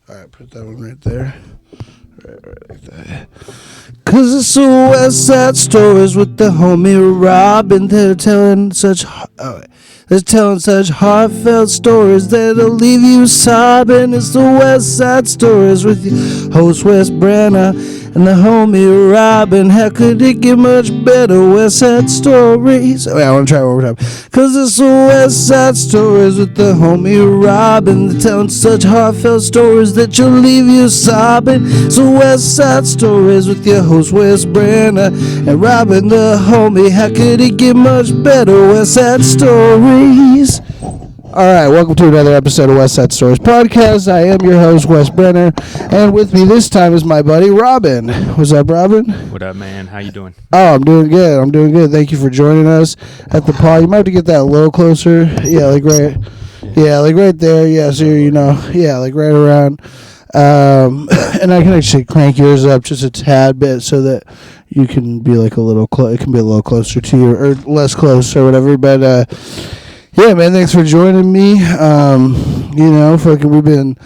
All right, put that one right there. Right like that. Cause it's the West Side Stories with the homie Robin. They're telling such heartfelt stories that'll leave you sobbing. It's the West Side Stories with your host Wes Brenner and the homie Robin. How could it get much better? West Side Stories. Wait, I want to try it one more time. Cause it's the West Side Stories with the homie Robin. They're telling such heartfelt stories that you'll leave you sobbing. It's the West Side Stories with your host Wes Brenner and Robin the homie. How could it get much better? West Side Stories. Alright, welcome to another episode of West Side Stories Podcast. I am your host, Wes Brenner, and with me this time is my buddy, Robin. What's up, Robin? What up, man? How you doing? Oh, I'm doing good. Thank you for joining us at the pod. You might have to get that a little closer. Yeah, like right there. Yeah, so like right around. And I can actually crank yours up just a tad bit so that you can be like a little it can be a little closer to you, or less close or whatever, but yeah, man, thanks for joining me. We've been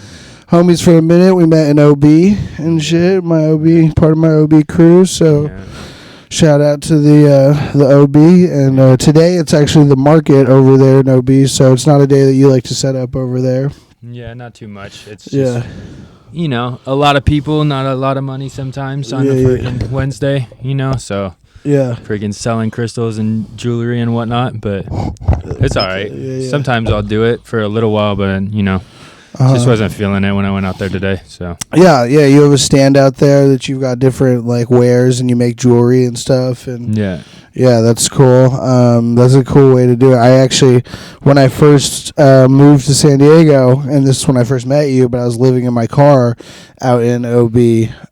homies for a minute. We met in OB and shit. Part of my OB crew. So yeah. Shout out to the OB. And today it's actually the market over there in OB. So it's not a day that you like to set up over there. Yeah, not too much. It's just, a lot of people, not a lot of money sometimes on a freaking Wednesday, so. Yeah. Freaking selling crystals and jewelry and whatnot, but it's all right. Yeah. Sometimes I'll do it for a little while, but, just wasn't feeling it when I went out there today, so. Yeah, you have a stand out there that you've got different, wares and you make jewelry and stuff, and. Yeah, that's cool. That's a cool way to do it. I actually, when I first moved to San Diego, and this is when I first met you, but I was living in my car out in OB,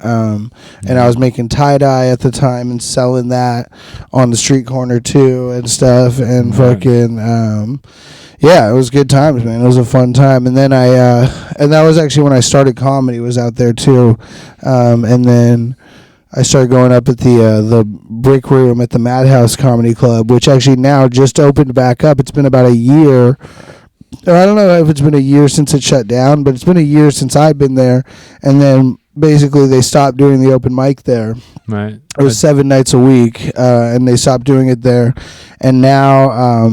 and I was making tie-dye at the time and selling that on the street corner too and stuff, and fucking, yeah, it was good times, man. It was a fun time. And then and that was actually when I started comedy, was out there too, and then I started going up at the Brick Room at the Madhouse Comedy Club, which actually now just opened back up. It's been about a year. I don't know if it's been a year since it shut down, but it's been a year since I've been there. And then basically they stopped doing the open mic there. Right. It was 7 nights a week, and they stopped doing it there. And now,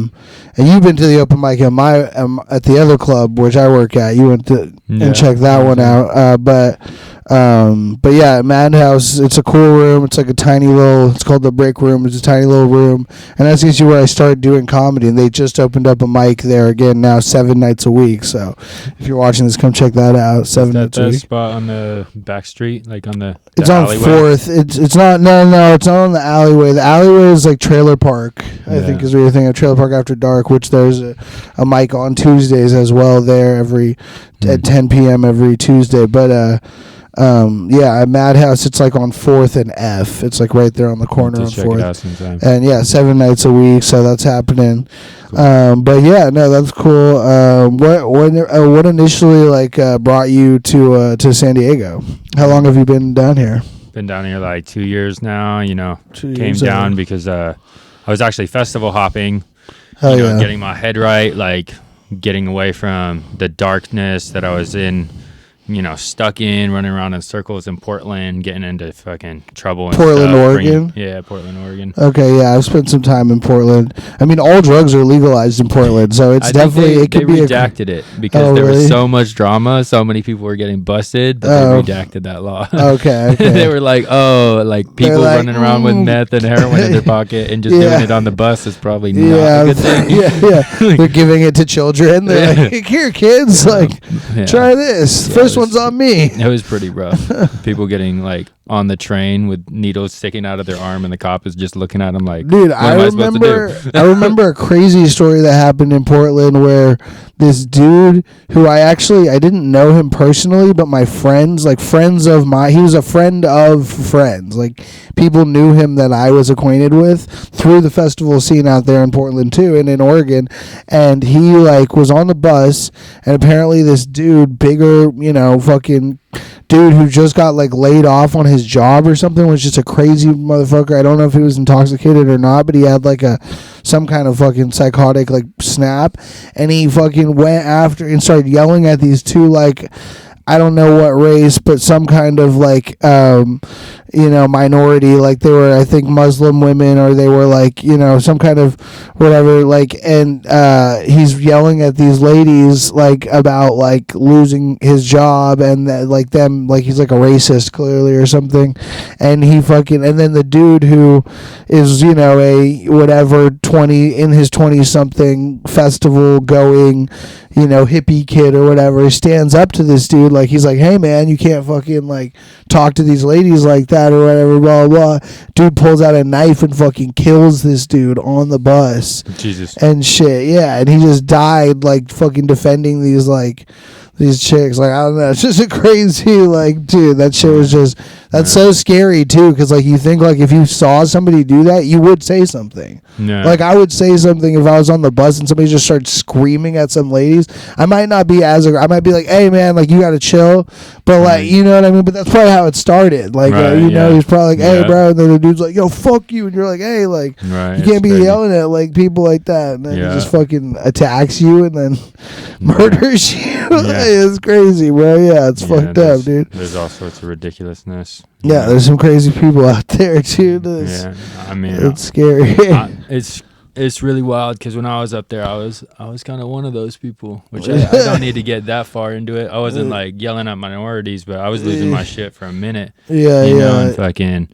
and you've been to the open mic at the other club, which I work at. You went to and checked that one out. But yeah, Madhouse, it's a cool room. It's like it's called the Brick Room. It's a tiny little room. And that's usually where I started doing comedy. And they just opened up a mic there again now 7 nights a week. So if you're watching this, come check that out. 7 nights a week. Is that spot on the back street? Like on the It's on alleyway? 4th. It's not, no, it's not on the alleyway. The alleyway is like Trailer Park, I think is what you're thinking of. Trailer Park After Dark, which there's a mic on Tuesdays as well there at 10 p.m. every Tuesday. But, at Madhouse, it's like on 4th and F. It's like right there on the corner on 4th. And 7 nights a week, so that's happening. Cool. But yeah, no, that's cool. What initially brought you to San Diego? How long have you been down here? Been down here like 2 years now. Came years down because I was actually festival hopping. Getting my head right, getting away from the darkness that I was in. Stuck in, running around in circles in Portland, getting into fucking trouble. Portland, Oregon? Portland, Oregon. Okay, yeah, I've spent some time in Portland. I mean, all drugs are legalized in Portland, so it's definitely... They redacted it because there was so much drama, so many people were getting busted, but they redacted that law. Okay. They were like, people running around with meth and heroin in their pocket and just doing it on the bus is probably not a good thing. Yeah. They're giving it to children. They're like, here, kids, try this. First one's on me. It was pretty rough. People getting on the train with needles sticking out of their arm, and the cop is just looking at them like, dude, I remember a crazy story that happened in Portland where this dude who I didn't know him personally, but my friends, he was a friend of friends. People knew him that I was acquainted with through the festival scene out there in Portland too, and in Oregon. And he was on the bus, and apparently this dude, bigger, fucking dude who just got laid off on his job or something, was just a crazy motherfucker. I don't know if he was intoxicated or not, but he had some kind of fucking psychotic snap, and he fucking went after and started yelling at these two I don't know what race, but some kind of like minority, like they were, I think, Muslim women, or they were like, some kind of whatever, like, and he's yelling at these ladies like about like losing his job, and that, like, them, like he's like a racist clearly or something, and and then the dude who is a whatever 20 in his 20 something festival going hippie kid or whatever, stands up to this dude, like he's like, hey man, you can't fucking like talk to these ladies like that or whatever, blah blah. Dude pulls out a knife and fucking kills this dude on the bus. Jesus. And shit, yeah, and he just died like fucking defending these chicks. Like, I don't know, it's just a crazy, like, dude, that shit was just, that's so scary too, because like you think like if you saw somebody do that, you would say something. Like I would say something if I was on the bus and somebody just started screaming at some ladies. I might not be I might be like, hey man, like you gotta chill, but like, you know what I mean, but that's probably how it started, like, he's probably like, hey bro, and then the dude's like, yo, fuck you, and you're like, hey, like, you can't be yelling at like people like that, and then he just fucking attacks you and then murders you. It's crazy, bro. It's fucked up, dude. There's all sorts of ridiculousness. Yeah, there's some crazy people out there too. I mean, it's scary. It's really wild, because when I was up there, I was kind of one of those people, which I don't need to get that far into it. I wasn't like yelling at minorities, but I was losing my shit for a minute. And fucking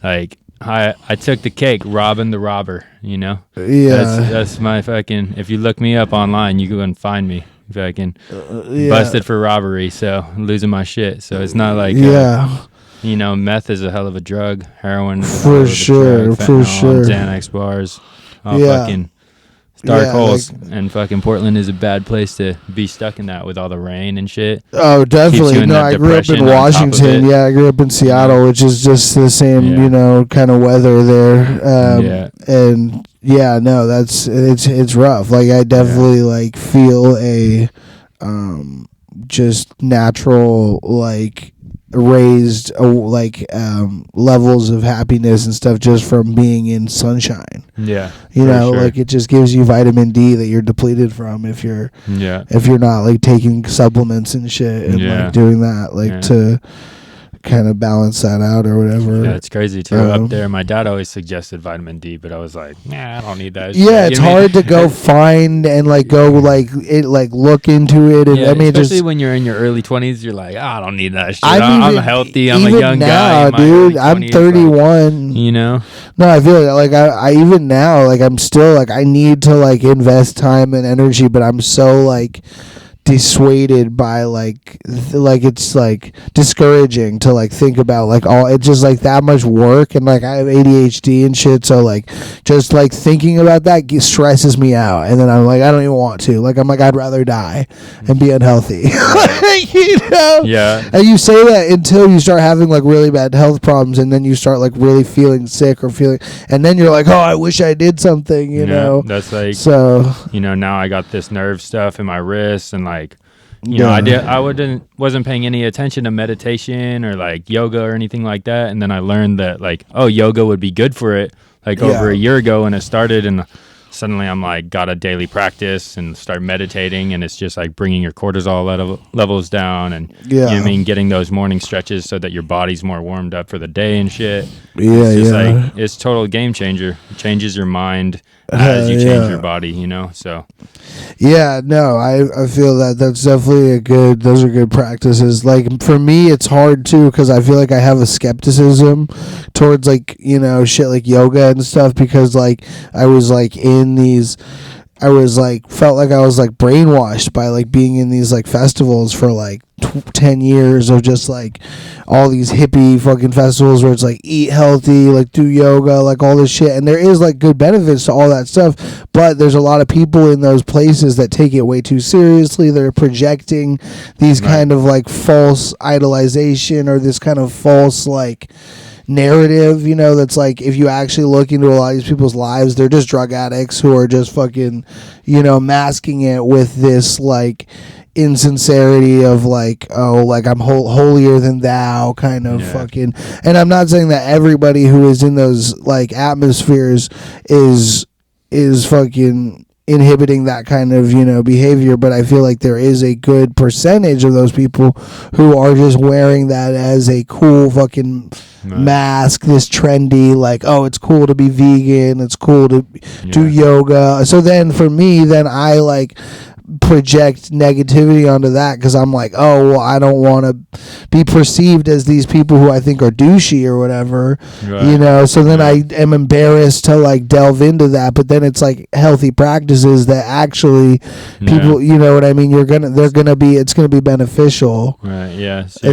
like I took the cake, robbing the robber. That's my fucking. If you look me up online, you go and find me. Fucking busted for robbery, so losing my shit. So it's not like meth is a hell of a drug, heroin is for sure, Xanax bars, fucking dark holes, and fucking Portland is a bad place to be stuck in that with all the rain and shit. Oh, definitely. No, I grew up in Washington. I grew up in Seattle, which is just the same, kind of weather there. And no, it's rough. Like I definitely like feel a just natural like raised levels of happiness and stuff just from being in sunshine. Like it just gives you vitamin D that you're depleted from if you're not like taking supplements and shit and like doing that to kind of balance that out or whatever. Yeah, it's crazy too. Up there, my dad always suggested vitamin D, but I was like, I don't need that. Yeah, it's hard to go find and like go like it, like look into it. And I mean, especially when you're in your early 20s, you're like, I don't need that shit. I'm healthy. I'm a young guy. Dude, I'm 31. No, I feel like I even now, like I'm still like I need to like invest time and energy, but I'm so like dissuaded by like it's like discouraging to like think about like all it's just like that much work, and like I have ADHD and shit, so like just like thinking about that stresses me out, and then I'm like I don't even want to, like I'm like I'd rather die and be unhealthy. And you say that until you start having like really bad health problems, and then you start like really feeling sick and then you're like, oh, I wish I did something, you know. That's like, so now I got this nerve stuff in my wrist, and like I wasn't paying any attention to meditation or like yoga or anything like that, and then I learned that like, oh, yoga would be good for it like over a year ago when it started, and suddenly I'm like got a daily practice and start meditating, and it's just like bringing your cortisol levels down, and you know what I mean, getting those morning stretches so that your body's more warmed up for the day and shit. It's just like it's total game changer. It changes your mind as you change your body, so I feel that's definitely those are good practices. Like for me it's hard too, because I feel like I have a skepticism towards like shit like yoga and stuff, because like I was like felt like I was like brainwashed by like being in these like festivals for like 10 years of just like all these hippie fucking festivals where it's like eat healthy, like do yoga, like all this shit, and there is like good benefits to all that stuff, but there's a lot of people in those places that take it way too seriously. They're projecting these kind of like false idolization or this kind of false like narrative, that's like, if you actually look into a lot of these people's lives, they're just drug addicts who are just fucking masking it with this like insincerity of like, oh, like I'm holier than thou kind of fucking. And I'm not saying that everybody who is in those like atmospheres is fucking inhibiting that kind of, behavior, but I feel like there is a good percentage of those people who are just wearing that as a cool fucking mask, this trendy, like, oh, it's cool to be vegan, it's cool to do yoga. So then for me, then I like project negativity onto that because I'm like, oh, well, I don't want to be perceived as these people who I think are douchey or whatever, so then I am embarrassed to like delve into that. But then it's like healthy practices that actually people, you know what I mean, it's gonna be beneficial, right? Yeah. So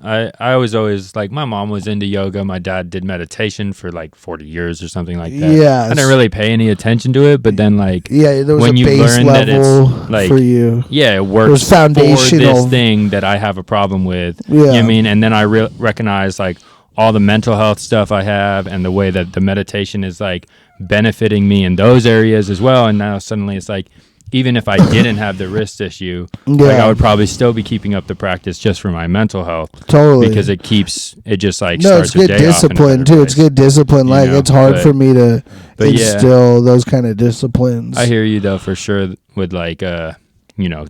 I was always like, my mom was into yoga, my dad did meditation for like 40 years or something like that. I didn't really pay any attention to it, but then like there was when a you base learn level that it's like, for you, it works, it was foundational for this thing that I have a problem with. You know what I mean? And then I recognize like all the mental health stuff I have and the way that the meditation is like benefiting me in those areas as well. And now suddenly it's like, even if I didn't have the wrist issue, like I would probably still be keeping up the practice just for my mental health. Totally. Because it just like starts it's good discipline too. It's good discipline. Like it's hard for me to instill those kind of disciplines. I hear you though, for sure, with like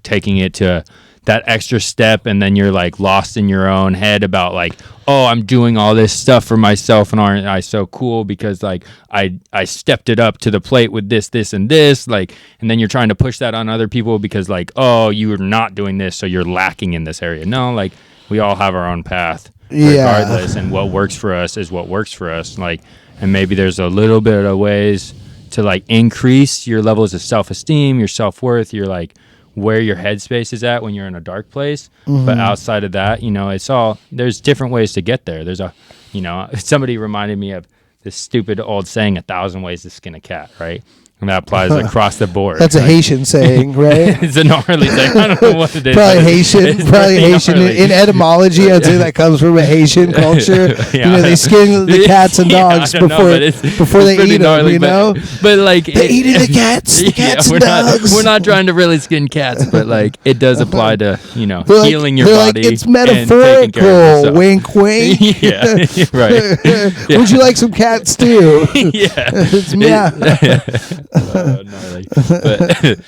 taking it to that extra step, and then you're like lost in your own head about like, oh, I'm doing all this stuff for myself, and aren't I so cool because like I stepped it up to the plate with this and this, like, and then you're trying to push that on other people because like, oh, you're not doing this, so you're lacking in this area. No, like we all have our own path regardless, and what works for us is what works for us. Like, and maybe there's a little bit of ways to like increase your levels of self-esteem, your self-worth, your like where your headspace is at when you're in a dark place. But outside of that, there's different ways to get there. There's somebody reminded me of this stupid old saying, 1,000 ways to skin a cat, right? And that applies across the board. That's a Haitian saying, right? It's a gnarly saying. I don't know what it is. Probably Haitian. In etymology, I'd say that comes from a Haitian culture. They skin the cats and dogs before they eat them, But like... They're eating the cats and dogs. We're not trying to really skin cats, but like it does apply to, healing your body. It's metaphorical. Wink, wink. Yeah, right. Would you like some cat stew? It's but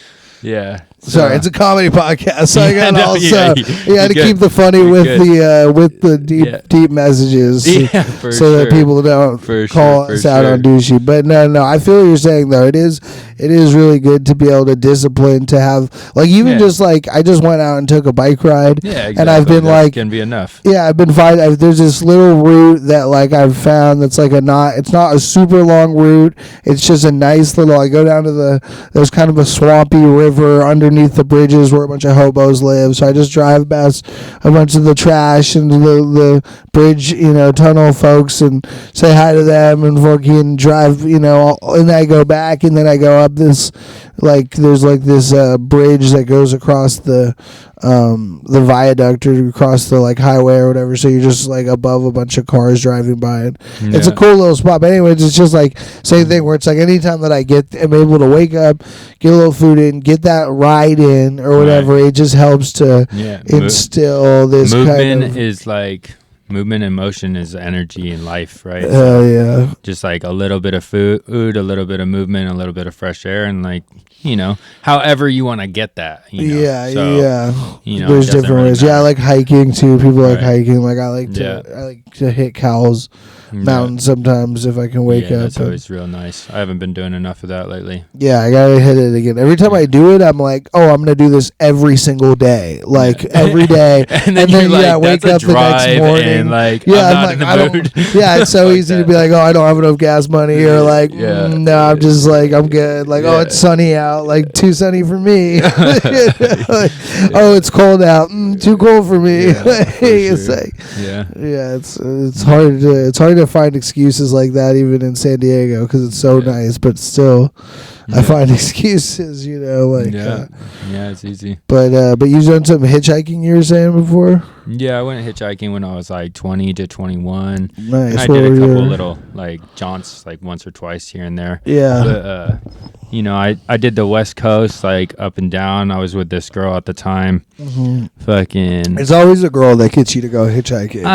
yeah. Sorry, it's a comedy podcast, so I got to keep the funny with the deep messages, so that people don't call us out on douchey. But no, I feel what you're saying though. It is really good to be able to discipline, to have like even just like I just went out and took a bike ride, and I've been that can be enough. Yeah, I've been finding there's this little route that like I've found that's like it's not a super long route. It's just a nice little. I go down to there's kind of a swampy river underneath the bridges where a bunch of hobos live, so I just drive past a bunch of the trash and the bridge, tunnel folks, and say hi to them and fucking drive, and I go back, and then I go up this, like, there's like this bridge that goes across the viaduct or across the like highway or whatever, so you're just like above a bunch of cars driving by it. It's a cool little spot. But anyways, it's just like same thing where it's like anytime that I'm able to wake up, get a little food in, get that ride in or whatever, it just helps to instill this movement and motion is energy in life, right? Yeah. Just like a little bit of food, a little bit of movement, a little bit of fresh air, and like, however you want to get that. There's different ways. I like hiking too. People like hiking. Like I like to hit Cowles Mountain sometimes if I can wake up. That's always real nice. I haven't been doing enough of that lately. Yeah, I gotta hit it again. Every time I do it, I'm like, oh, I'm gonna do this every single day, like every day. and then wake up the next morning. And like, I'm like, it's so easy to be like, oh, I don't have enough gas money, or like, no, I'm just like, I'm good. Like, oh, it's sunny out, like too sunny for me. Oh, it's cold out, too cold for me. It's like, it's hard to find excuses like that even in San Diego because it's so nice, but still I find excuses, it's easy. But you've done some hitchhiking, you were saying before? Yeah, I went hitchhiking when I was like 20 to 21. Nice. And I did a couple little like jaunts like once or twice here and there. Yeah. you know, I did the West Coast, like up and down. I was with this girl at the time. Fucking, it's always a girl that gets you to go hitchhiking.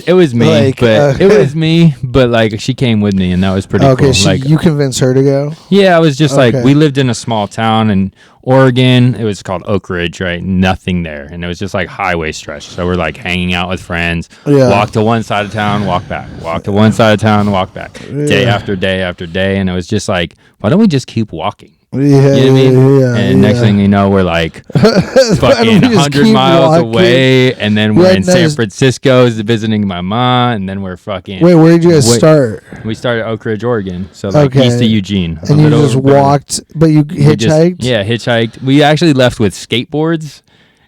It was me, like, but it was me. But like, she came with me, and that was pretty cool. Like, you convinced her to go? Yeah, I was just like, we lived in a small town in Oregon. It was called Oak Ridge, right? Nothing there, and it was just like highway stretch. So we're like hanging out with friends. Walk to one side of town, walk back. Walk to one side of town, walk back. Day after day after day, and it was just like, why don't we just keep walking? Yeah, you know what I mean? And next thing you know, we're like fucking 100 miles away, and then we're in San Francisco visiting my mom, and then we're fucking. Wait, where did you guys start? We started at Oak Ridge, Oregon, so like east of Eugene. And you just walked, but you hitchhiked? Hitchhiked. We actually left with skateboards.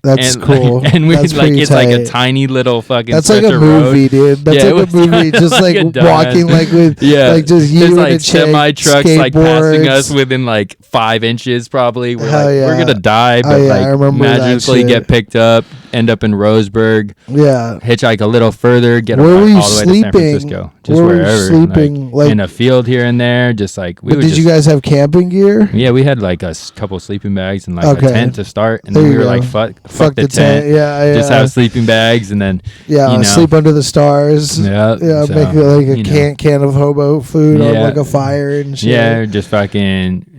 That's cool. And we it's like a tiny little fucking. That's like a movie, dude. That's like a movie. Just like walking, like with like just you and like a chick, semi trucks like passing us within like 5 inches. Probably we're we're gonna die, but like magically get picked up, end up in Roseburg. Yeah, hitchhike a little further, get all the way to San Francisco. Just wherever, sleeping like in a field here and there. Just like we. Did you guys have camping gear? Yeah, we had like a couple sleeping bags and like a tent to start, and then we were like fuck the tent. Yeah. Just have sleeping bags and then sleep under the stars. Yeah. So, make like a can of hobo food on like a fire and shit. Yeah, just fucking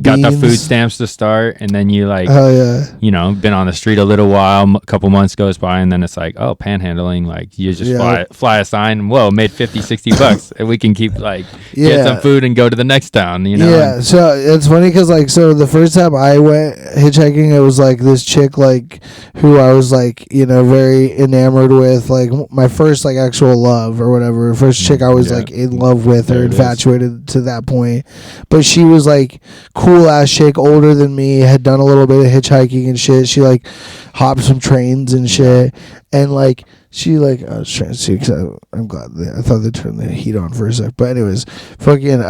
got the food stamps to start, and then you like been on the street a little while, a couple months goes by, and then it's like, oh, panhandling, like you just fly a sign, whoa, made $50-$60 and we can keep like get some food and go to the next town, so it's funny because like the first time I went hitchhiking, it was like this chick like who I was like very enamored with, like my first like actual love or whatever, first chick I was like in love with or infatuated to that point. But she was like cool ass chick, older than me, had done a little bit of hitchhiking and shit. She like hopped some trains and shit, and like she like I was trying to see because I'm glad I thought they turned the heat on for a sec, but anyways, fucking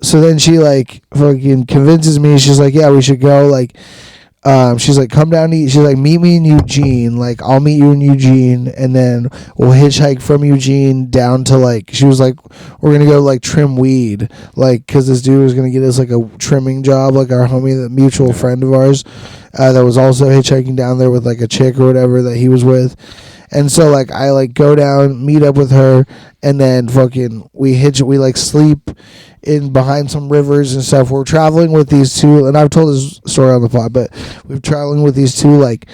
so then she like fucking convinces me. She's like, yeah, we should go. Like she's like, come down to she's like, meet me in Eugene, like I'll meet you in Eugene, and then we'll hitchhike from Eugene down to like, she was like, we're gonna go like trim weed, like because this dude was gonna get us like a trimming job, like our homie, the mutual friend of ours that was also hitchhiking down there with like a chick or whatever that he was with. And so like I like go down, meet up with her, and then fucking we like sleep in behind some rivers and stuff. We're traveling with these two, and I've told this story on the pod, but we're traveling with these two like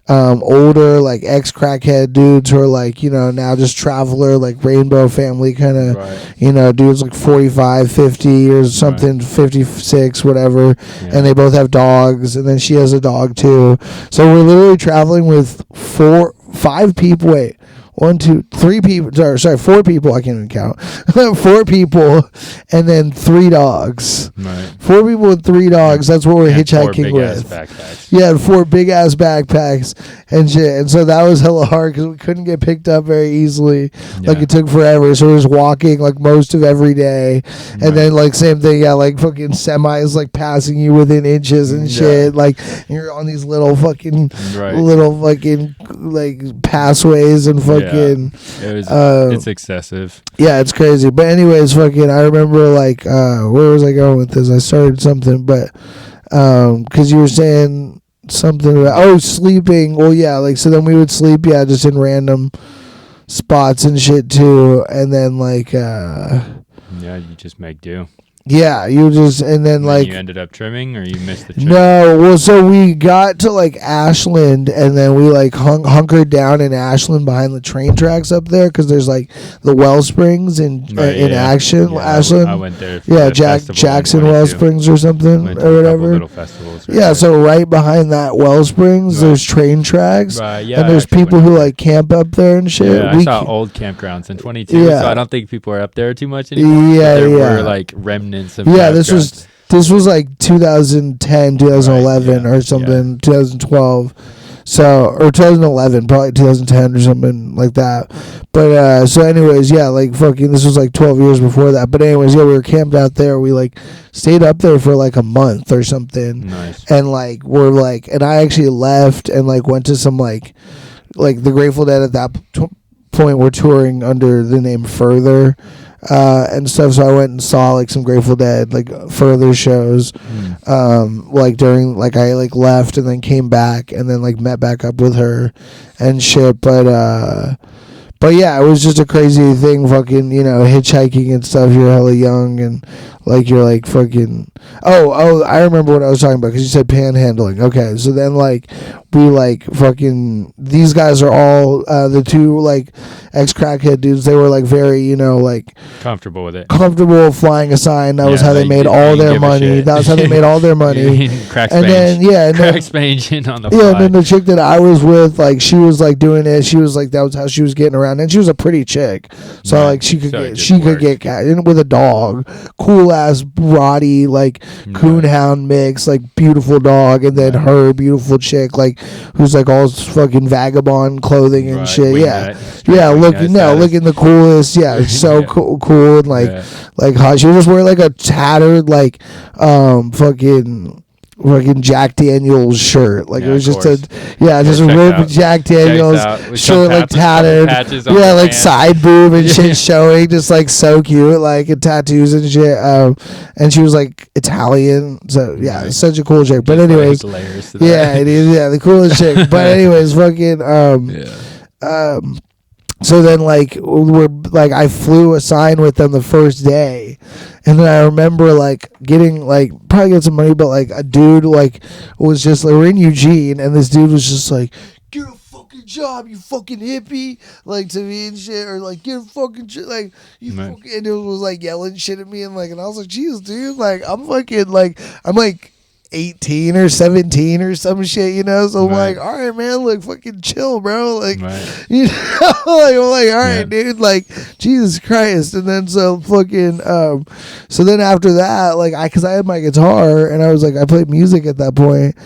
older like ex-crackhead dudes who are like now just traveler, like rainbow family kind of dudes like 45 50 or something, 56 whatever, and they both have dogs, and then she has a dog too. So we're literally traveling with 5 people. Wait, 1, 2, 3 people. Sorry, 4 people. I can't even count. 4 people, and then 3 dogs. Right. 4 people with 3 dogs. That's what we're hitchhiking with. Yeah, 4 big ass backpacks and shit. And so that was hella hard because we couldn't get picked up very easily. Like it took forever. So we was walking like most of every day, and then like same thing. Yeah, like fucking semis like passing you within inches and shit. Like you're on these little fucking little fucking like passways and fucking. It's excessive. Yeah, it's crazy. But anyways, fucking I remember like where was I going with this? I started something, but because you were saying something about sleeping. Well, yeah, like so then we would sleep, just in random spots and shit too, and then like you just make do. Yeah, you just and then like you ended up trimming, or you missed the trim? No, well, so we got to like Ashland, and then we like hunkered down in Ashland behind the train tracks up there because there's like the well springs in Ashland. I went there. For Jackson Well Springs or something or whatever. Little festivals. So right behind that well springs, there's train tracks, and there's people who like camp up there and shit. Yeah, I saw old campgrounds in 22, so I don't think people are up there too much anymore. There were like remnants. This was like 2010, 2011 or something, 2012. So, or 2011, probably 2010 or something like that. But, so anyways, like fucking, this was like 12 years before that. But anyways, we were camped out there. We like stayed up there for like a month or something. Nice. And like, we're like, and I actually left and like went to some like the Grateful Dead at that point were touring under the name Further. and stuff. So I went and saw like some Grateful Dead like further shows, like during like I like left and then came back and then like met back up with her and shit. But yeah, it was just a crazy thing, fucking, you know, hitchhiking and stuff. You're hella young and like you're like fucking. Oh, I remember what I was talking about because you said panhandling. Okay, so then like we like fucking, these guys are all the two like ex-crackhead dudes. They were like very, you know, like comfortable with it, comfortable flying a sign. That was how they made all their money. That was how they made all their money. Crack and then crack Spange on the fly. Yeah, and then the chick that I was with, like she was like doing it. She was like, that was how she was getting around, and she was a pretty chick. So like she could get with a dog, cool ass Roddy like coonhound mix, like beautiful dog, and then her beautiful chick like who's like all fucking vagabond clothing and shit. Looking the coolest. Yeah, so cool and like hot. She was just wearing like a tattered like fucking Jack Daniels shirt. Like it was just just a ripped Jack Daniels shirt, like tattered. Yeah, like side boob and shit showing, just like so cute, like and tattoos and shit. And she was like Italian. So yeah, it's such a cool chick. But anyways, it is the coolest chick. But anyways, fucking so then, like, I flew a sign with them the first day, and then I remember like getting probably get some money, but like a dude like was just like, we're in Eugene, and this dude was just like, get a fucking job, you fucking hippie, like to me and shit, or like get a fucking like you fucking, and it was like yelling shit at me, and I was like, Jesus, dude, like I'm like 18 or 17 or some shit, you know, so I'm like, all right, man, like fucking chill, bro, like you know, like I'm like, all right, dude, like Jesus Christ. And then so fucking so then after that, like because I had my guitar and I was like, I played music at that point,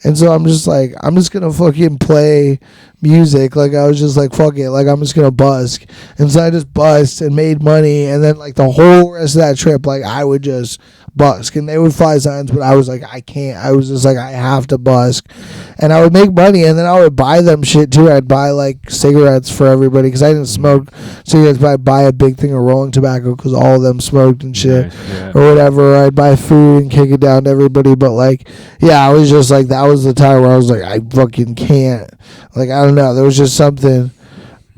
and so I'm just like, I'm just gonna fucking play music. Like I was just like, fuck it, like I'm just gonna busk. And so I just busked and made money, and then like the whole rest of that trip, like I would just busk, and they would fly signs, but I was like, I can't. I was just like, I have to busk, and I would make money, and then I would buy them shit too. I'd buy like cigarettes for everybody because I didn't smoke cigarettes, but I'd buy a big thing of rolling tobacco because all of them smoked and shit, or whatever. I'd buy food and kick it down to everybody, but like, yeah, I was just like, that was the time where I was like, I fucking can't. Like I don't know, there was just something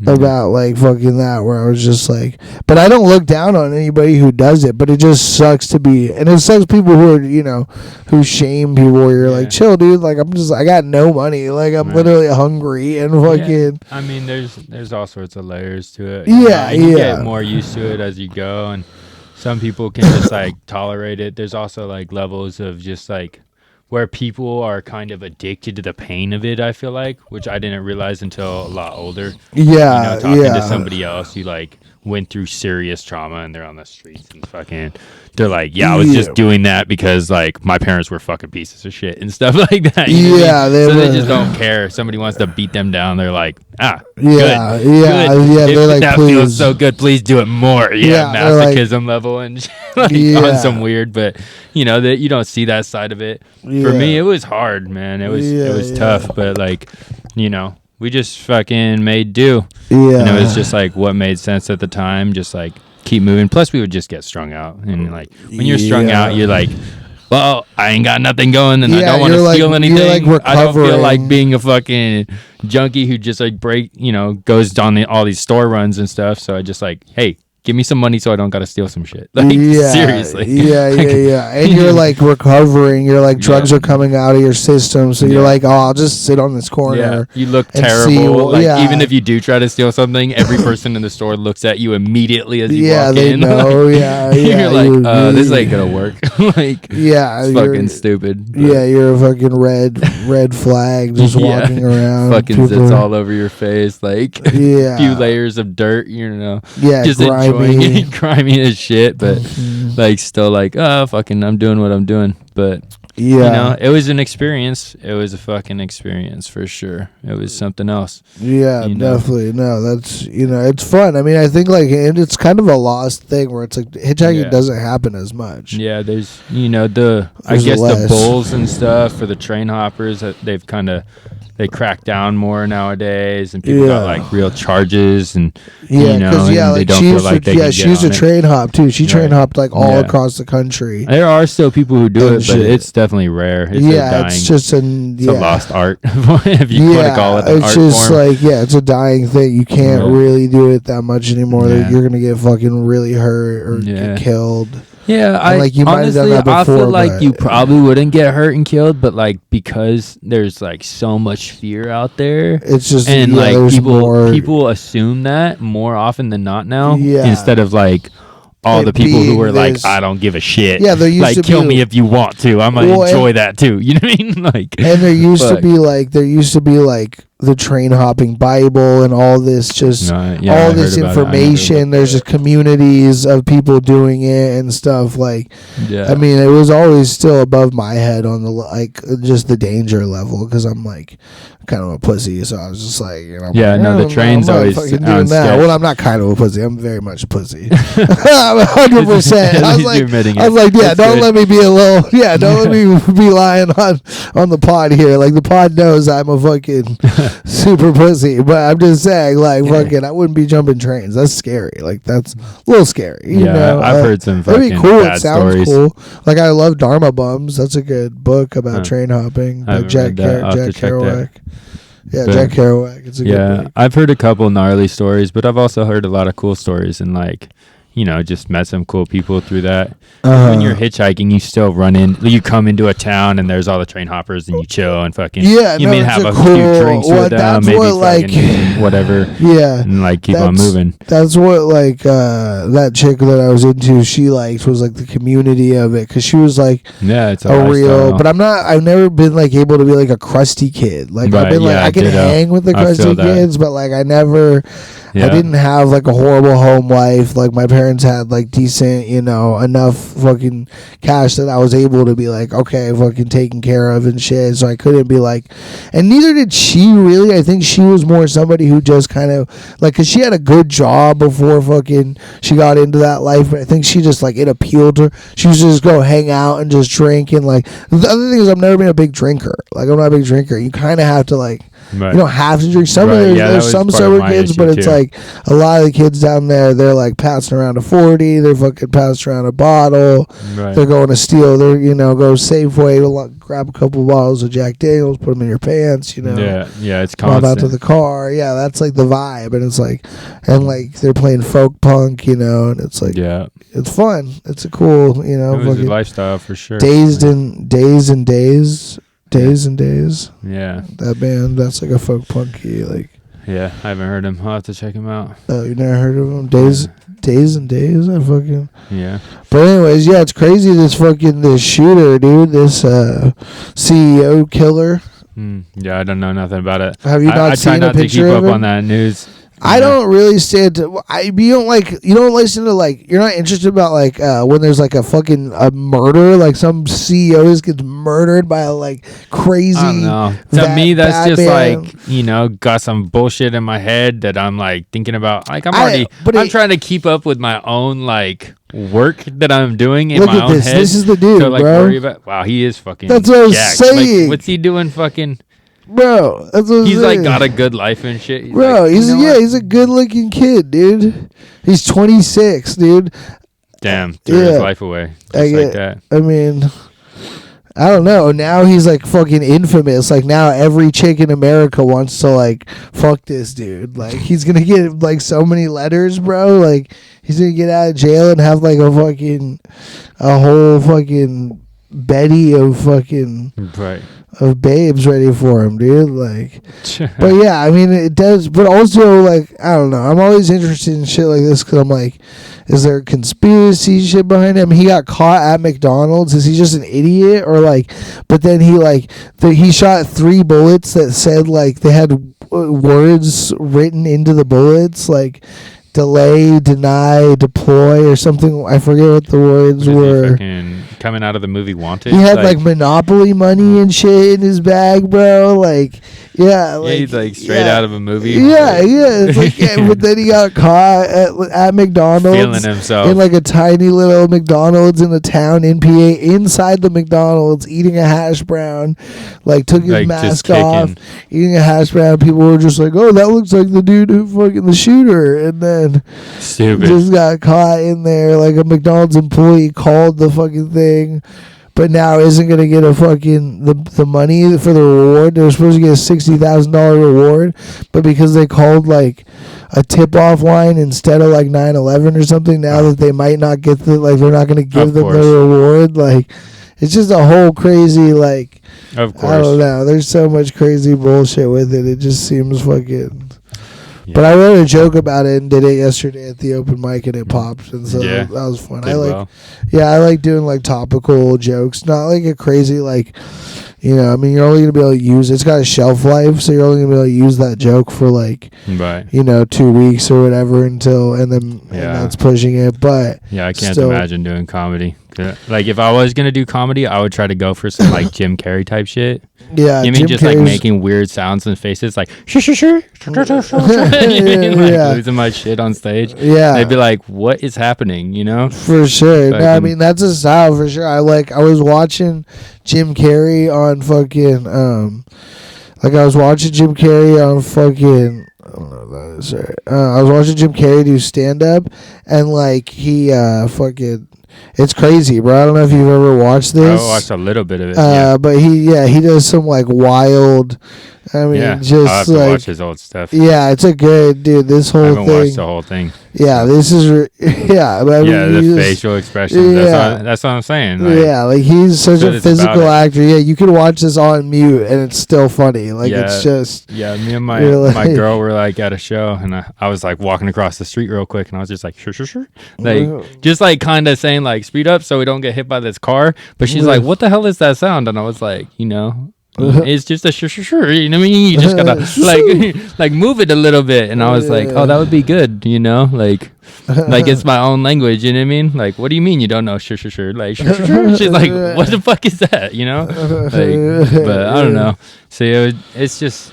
about like fucking that where I was just like, but I don't look down on anybody who does it, but it just sucks to be, and it sucks people who are, you know, who shame people where you're like, chill, dude, like I got no money, like I'm literally hungry and fucking. I mean, there's all sorts of layers to it. You get more used to it as you go, and some people can just like tolerate it. There's also like levels of just like where people are kind of addicted to the pain of it, I feel like, which I didn't realize until a lot older. Yeah, you know, talking to somebody else who like went through serious trauma and they're on the streets and fucking, they're like, I was just doing that because like my parents were fucking pieces of shit and stuff like that. They just don't care. If somebody wants to beat them down, they're like, good. They're like, that please. Feels so good. Please do it more. Masochism level and like on some weird, but you know that you don't see that side of it. For me, it was hard, man. It was tough, but like, you know, we just fucking made do. And it was just like what made sense at the time. Just like keep moving. Plus, we would just get strung out, and like when you're strung out, you're like, well, I ain't got nothing going, and I don't want to steal anything. Like I don't feel like being a fucking junkie who just like goes on all these store runs and stuff. So I just like, hey, give me some money so I don't gotta steal some shit. Like seriously. And you're like recovering. You're like drugs are coming out of your system, so you're like, oh, I'll just sit on this corner. Yeah. You look terrible. Even if you do try to steal something, every person in the store looks at you immediately as you walk in. Know. You're like, this ain't gonna work. Like, it's fucking stupid. But. Yeah, you're a fucking red flag just walking around. Fucking zits all over your face, like a few layers of dirt. You know. Yeah, just grimy as shit, but like still like, oh fucking, I'm doing what I'm doing. But Yeah. It was an experience. It was a fucking experience for sure. It was something else. Yeah, definitely. No, that's, it's fun. I mean, I think like, and it's kind of a lost thing where it's like hitchhiking doesn't happen as much. Yeah, there's, the bowls and stuff for the train hoppers that they crack down more nowadays, and people got like real charges, and because they don't feel like they can she used to train hop too. She train hopped like all across the country. There are still people who do it, but it's definitely rare. It's just a lost art. If you want to call it an art form. It's just like it's a dying thing. You can't really do it that much anymore. You're gonna get fucking really hurt or get killed. Yeah, you honestly, I feel like you probably wouldn't get hurt and killed, but like because there's like so much fear out there, it's just people assume that more often than not now. Yeah. Instead of like all the people who were like, I don't give a shit. Yeah, there used like to kill me if you want to. I'm gonna enjoy that too. You know what I mean? Like, and there used to be like the train hopping Bible and all this all this information. There's just communities of people doing it and stuff. Like, I mean, it was always still above my head on the just the danger level, because I'm like kind of a pussy, so I was just like, the train's always doing that. Well, I'm not kind of a pussy. I'm very much a pussy. I'm 100%. I was like, don't let me be a little. Yeah, don't let me be lying on the pod here. Like, the pod knows I'm a fucking super pussy, but I'm just saying, like, fucking, I wouldn't be jumping trains. That's scary. Like, that's a little scary. I've heard some fucking bad stories. Cool. Like, I love Dharma Bums. That's a good book about train hopping by Jack Kerouac. Yeah, Jack Kerouac. It's a good book. I've heard a couple gnarly stories, but I've also heard a lot of cool stories, and like, just met some cool people through that. When you're hitchhiking, you still you come into a town and there's all the train hoppers, and you chill and fucking have a few drinks with them, maybe whatever. Yeah, and like keep on moving. That's what like that chick that I was into, she liked, was like the community of it, because she was like it's a real. But I've never been like able to be like a crusty kid. Like I've been like I can hang with the crusty kids, but like I never. I didn't have like a horrible home life. Like my parents had like decent, enough fucking cash that I was able to be like, okay, fucking taken care of and shit. So I couldn't be like, and neither did she really. I think she was more somebody who just kind of like, cause she had a good job before fucking she got into that life. But I think she just like, it appealed to her. She was just go hang out and just drink. And like, the other thing is I've never been a big drinker. Like I'm not a big drinker. You kind of have to like, you don't have to drink. There's some sober kids, but it's like a lot of the kids down there, they're like passing around a 40, they're fucking passing around a bottle, they're going to steal, they're go Safeway to grab a couple of bottles of Jack Daniels, put them in your pants, it's constant. Mom out to the car, that's like the vibe. And it's like, and like they're playing folk punk, and it's like, it's fun, it's a cool, it was a lifestyle for sure. Days and Days. Yeah, that band, that's like a folk punky, like. Yeah, I haven't heard him. I'll have to check him out. Oh, you never heard of him? Days and Days. I fucking. Yeah. But anyways, it's crazy. This shooter, dude. This CEO killer. Yeah, I don't know nothing about it. Have you not seen a picture of him? I try not to keep up on that news. I don't really stand to. You don't listen to like. You're not interested about like when there's like a fucking murder, like some CEO gets murdered by a like crazy. I don't know. To me, that's just like got some bullshit in my head that I'm like thinking about. Like I'm trying to keep up with my own like work that I'm doing in my own head. This is the dude, so, like, bro. Worry about, wow, he is fucking. That's what I was saying. Like, what's he doing? Fucking. Bro, that's what he's like got a good life and shit. He's a good looking kid, dude. He's 26, dude. Damn, threw his life away. Just like that. I mean, I don't know. Now he's like fucking infamous. Like now every chick in America wants to like fuck this dude. Like he's gonna get like so many letters, bro. Like he's gonna get out of jail and have like a whole fucking Betty of fucking of babes ready for him, dude. Like, but yeah, I mean it does. But also, like, I don't know. I'm always interested in shit like this because I'm like, is there conspiracy shit behind him? He got caught at McDonald's. Is he just an idiot or like? But then he shot 3 bullets that said like they had words written into the bullets like. Delay, deny, deploy, or something. I forget what the words were. coming out of the movie Wanted. He had like Monopoly money and shit in his bag, bro. Like, yeah, like, he's like straight out of a movie. Yeah, it's like, but then he got caught at McDonald's, feeling himself in like a tiny little McDonald's in a town in PA, inside the McDonald's, eating a hash brown. Like, took his mask off, eating a hash brown. People were just like, "Oh, that looks like the dude who fucking the shooter," and then just got caught in there. Like, a McDonald's employee called the fucking thing, but now isn't gonna get a fucking the money for the reward. They're supposed to get a $60,000 reward, but because they called like a tip-off line instead of like 9/11 or something, now that they might not get they're not gonna give them the reward. Like, it's just a whole crazy, like, of course, I don't know. There's so much crazy bullshit with it. It just seems fucking. Yeah. But I wrote a joke about it and did it yesterday at the open mic, and it popped, and so that was fun. I like doing like topical jokes, not like a crazy, like, you know, I mean, you're only gonna be able to use it's got a shelf life, so you're only gonna be able to use that joke for like, you know, 2 weeks or whatever and that's pushing it. But I can't imagine doing comedy. Like, if I was gonna do comedy, I would try to go for some like Jim Carrey type shit. Yeah, you mean just Carrey's like making weird sounds and faces, like losing my shit on stage. Yeah, they'd be like, "What is happening?" You know, for sure. No, I mean, that's a style for sure. I was watching Jim Carrey on fucking I was watching Jim Carrey on fucking. I don't know if that is right. I was watching Jim Carrey do stand up, and like he fucking. It's crazy, bro. I don't know if you've ever watched this. I watched a little bit of it. But he does some like wild. I mean, just I'll have to watch his old stuff. Yeah, it's a good dude. This whole thing. I haven't watched the whole thing. Yeah, this is. The facial expressions. Yeah. That's what I'm saying. Like, like he's such a physical actor. Yeah, you can watch this on mute and it's still funny. Like, it's just. Yeah, me and my girl were like at a show, and I was like walking across the street real quick, and I was just like, sure. Like, just like kind of saying like, speed up so we don't get hit by this car. But she's like, what the hell is that sound? And I was like, you know. It's just a sure. You know what I mean? You just gotta like move it a little bit. And I was like, oh, that would be good. You know, like it's my own language. You know what I mean? Like, what do you mean you don't know sure? Like sure. She's like, what the fuck is that? You know? Like, but I don't know. So it's just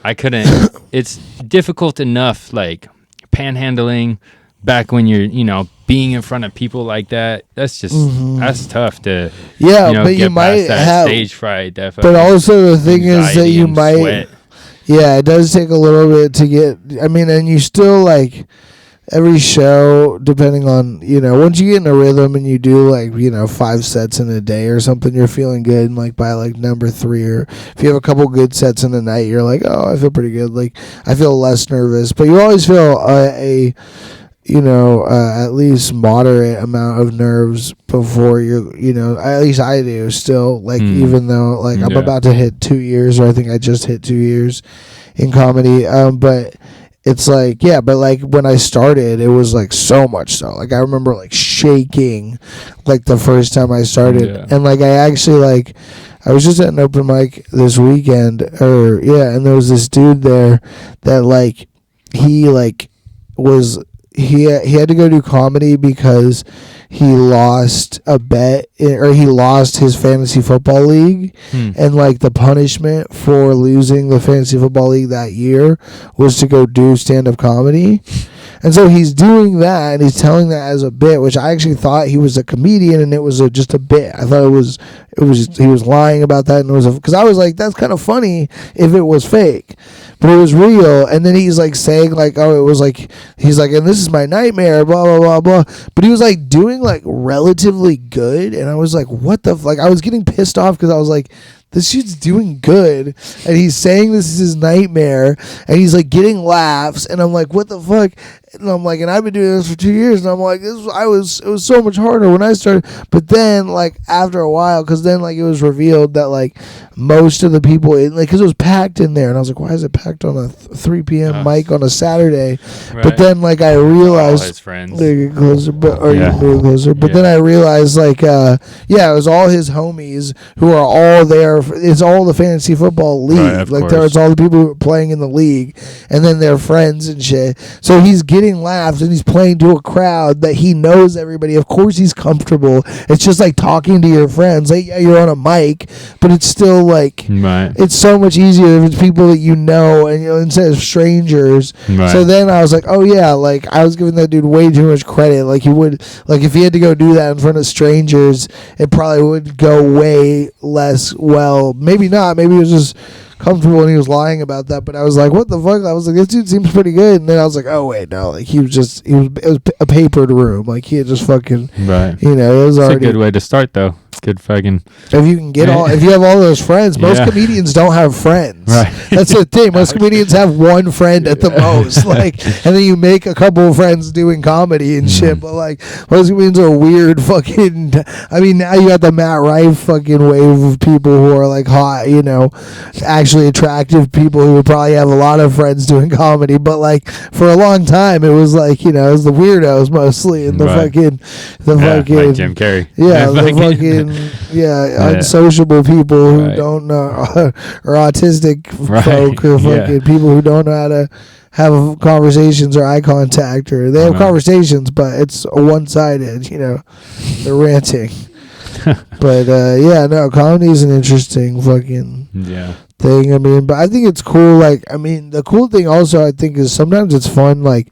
I couldn't. It's difficult enough, like panhandling. Back when you're, you know, being in front of people like that, that's just that's tough to but you might have stage fright. Definitely. But also the thing is that you might sweat. Yeah, it does take a little bit to get. I mean, and you still like every show, depending on, you know, once you get in a rhythm and you do like, you know, 5 sets in a day or something, you're feeling good. And like by like number 3, or if you have a couple good sets in a night, you're like, oh, I feel pretty good. Like, I feel less nervous, but you always feel at least moderate amount of nerves before at least I do still, like, even though like I'm about to hit 2 years, or I think I just hit 2 years in comedy. But it's like, but like when I started, it was like so much so, like I remember like shaking like the first time I started. And like I actually like, I was just at an open mic this weekend, and there was this dude there that like, he like was, he had to go do comedy because he lost a bet, or he lost his fantasy football league, and like the punishment for losing the fantasy football league that year was to go do stand-up comedy. And so he's doing that, and he's telling that as a bit, which I actually thought he was a comedian, and it was just a bit. I thought it was he was lying about that, and it was because I was like, that's kind of funny if it was fake, but it was real. And then he's like saying like, oh, it was like, he's like, and this is my nightmare, blah blah blah blah. But he was like doing like relatively good, and I was like, what the like, I was getting pissed off because I was like, this dude's doing good, and he's saying this is his nightmare, and he's like getting laughs, and I'm like, what the fuck? And I'm like, and I've been doing this for 2 years, and I'm like, it was so much harder when I started. But then like after a while, because then like it was revealed that like most of the people because it was packed in there, and I was like, why is it packed on a 3 p.m. mic on a Saturday? Right. But then like I realized, all his friends, they get closer, but closer. But then I realized like it was all his homies who are all there. It's all the fantasy football league, like there's all the people who are playing in the league, and then their friends and shit. So he's getting getting laughs and he's playing to a crowd that he knows everybody. Of course he's comfortable. It's just like talking to your friends. Like, yeah, you're on a mic, but it's still like, it's so much easier if it's people that you know, and instead of strangers. So then I was like, oh yeah, like I was giving that dude way too much credit. Like he would, like if he had to go do that in front of strangers, it probably would go way less well. Maybe not. Maybe it was just comfortable and he was lying about that. But I was like, what the fuck? I was like, this dude seems pretty good. And then I was like, oh wait, no, like it was a papered room. Like he had just fucking, it was already. It's a good way to start though. Good fucking. If you can get if you have all those friends, most comedians don't have friends. Right. That's the thing. Most comedians have one friend at the most. Like, and then you make a couple of friends doing comedy and shit. But like, most comedians are weird fucking. I mean, now you got the Matt Rife fucking wave of people who are like hot, actually attractive people who would probably have a lot of friends doing comedy. But like for a long time, it was like it was the weirautos mostly, and the fucking like Jim Carrey. Yeah, the fucking. Unsociable people who don't know, or autistic folk, or fucking people who don't know how to have conversations or eye contact, or they have conversations, but it's one-sided, they're ranting. But comedy is an interesting fucking thing. I mean, but I think it's cool. Like, I mean, the cool thing also I think is sometimes it's fun. Like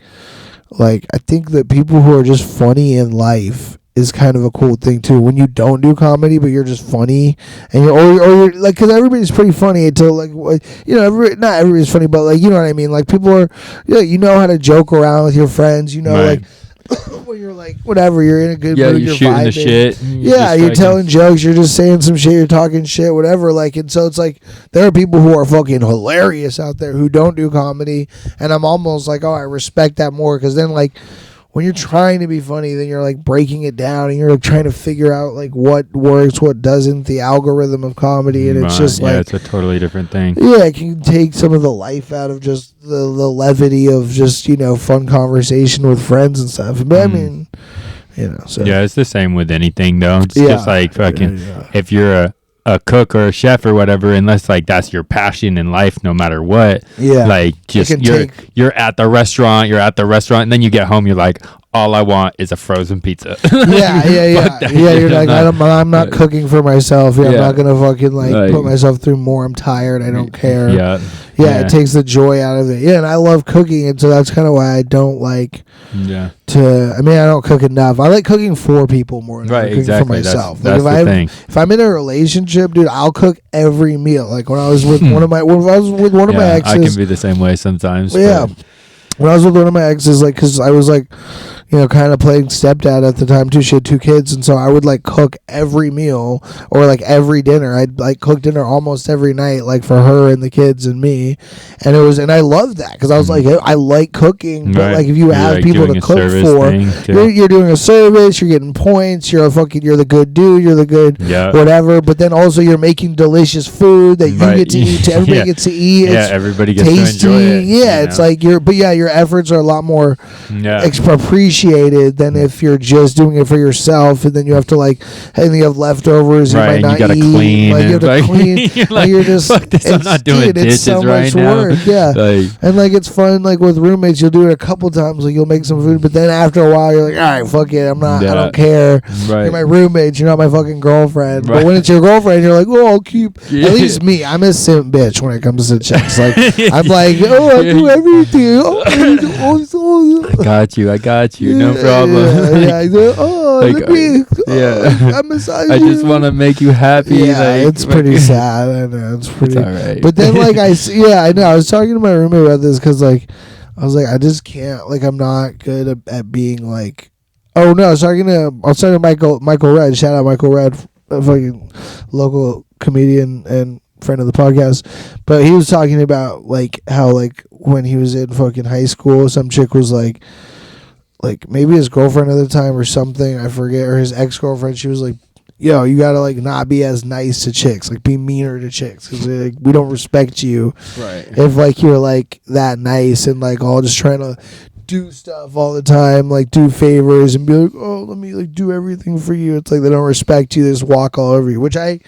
I think that people who are just funny in life is kind of a cool thing too. When you don't do comedy, but you're just funny, and you're like, because everybody's pretty funny until like, not everybody's funny, but like, you know what I mean. Like people are, you know how to joke around with your friends. Like when you're like whatever, you're in a good mood, you're shooting vibing. The shit. You're telling jokes, you're just saying some shit, you're talking shit, whatever. Like, and so it's like there are people who are fucking hilarious out there who don't do comedy, and I'm almost like, oh, I respect that more, because then like, when you're trying to be funny, then you're like breaking it down and you're like trying to figure out like what works, what doesn't, the algorithm of comedy, and it's just like, it's a totally different thing. Yeah, it can take some of the life out of just the levity of just fun conversation with friends and stuff. But I mean, so it's the same with anything though. It's just like fucking if you're a cook or a chef or whatever, unless like that's your passion in life, no matter what. Like just you're at the restaurant, and then you get home, you're like, all I want is a frozen pizza. You're like, I'm not cooking for myself. I'm not gonna fucking like put myself through more. I'm tired. I don't care. It takes the joy out of it. And I love cooking, and so that's kind of why I don't like I don't cook enough. I like cooking for people more than cooking for myself. That's like the thing. If I'm in a relationship, dude, I'll cook every meal. Like when I was with one of my exes, I can be the same way sometimes. Yeah. When I was with one of my exes, like, because I was like, kind of playing stepdad at the time too. She had 2 kids, and so I would like cook every meal or like every dinner. I'd like cook dinner almost every night, like for her and the kids and me. And and I loved that because I was like, I like cooking, but like if you have like people to cook for, you're doing a service, you're getting points, you're the good dude, you're the good whatever. But then also you're making delicious food that you get to eat. Everybody gets to eat. Everybody gets tasty. to enjoy it. It's like your efforts are a lot more appreciated than if you're just doing it for yourself, and then you have to and you have leftovers. You might not you gotta eat. Clean. Like, you have to clean. You're just I'm not doing dishes it's so right much now. work. And like it's fun. Like with roommates, you'll do it a couple times. Like you'll make some food, but then after a while, you're like, all right, fuck it. I'm not. I don't care. You're my roommate. You're not my fucking girlfriend. But when it's your girlfriend, you're like, oh, I'll keep. At least me, I'm a simp bitch when it comes to chicks. Like I'm like, oh, I do everything. I got you. No problem. I just want to make you happy. It's pretty sad. I know it's pretty. It's all right. But then I know. I was talking to my roommate about this because I was like, I just can't. Like, I'm not good at being like. Oh no, I was talking to Michael Red. Shout out Michael Red, a fucking local comedian and friend of the podcast. But he was talking about like how like when he was in fucking high school, some chick was like maybe his girlfriend at the time or something, I forget, or his ex-girlfriend, she was like, yo, you gotta like not be as nice to chicks, like be meaner to chicks, because like, we don't respect you if like you're like that nice and like all just trying to do stuff all the time, like do favors and be like, oh, let me like do everything for you. It's like they don't respect you, they just walk all over you, which I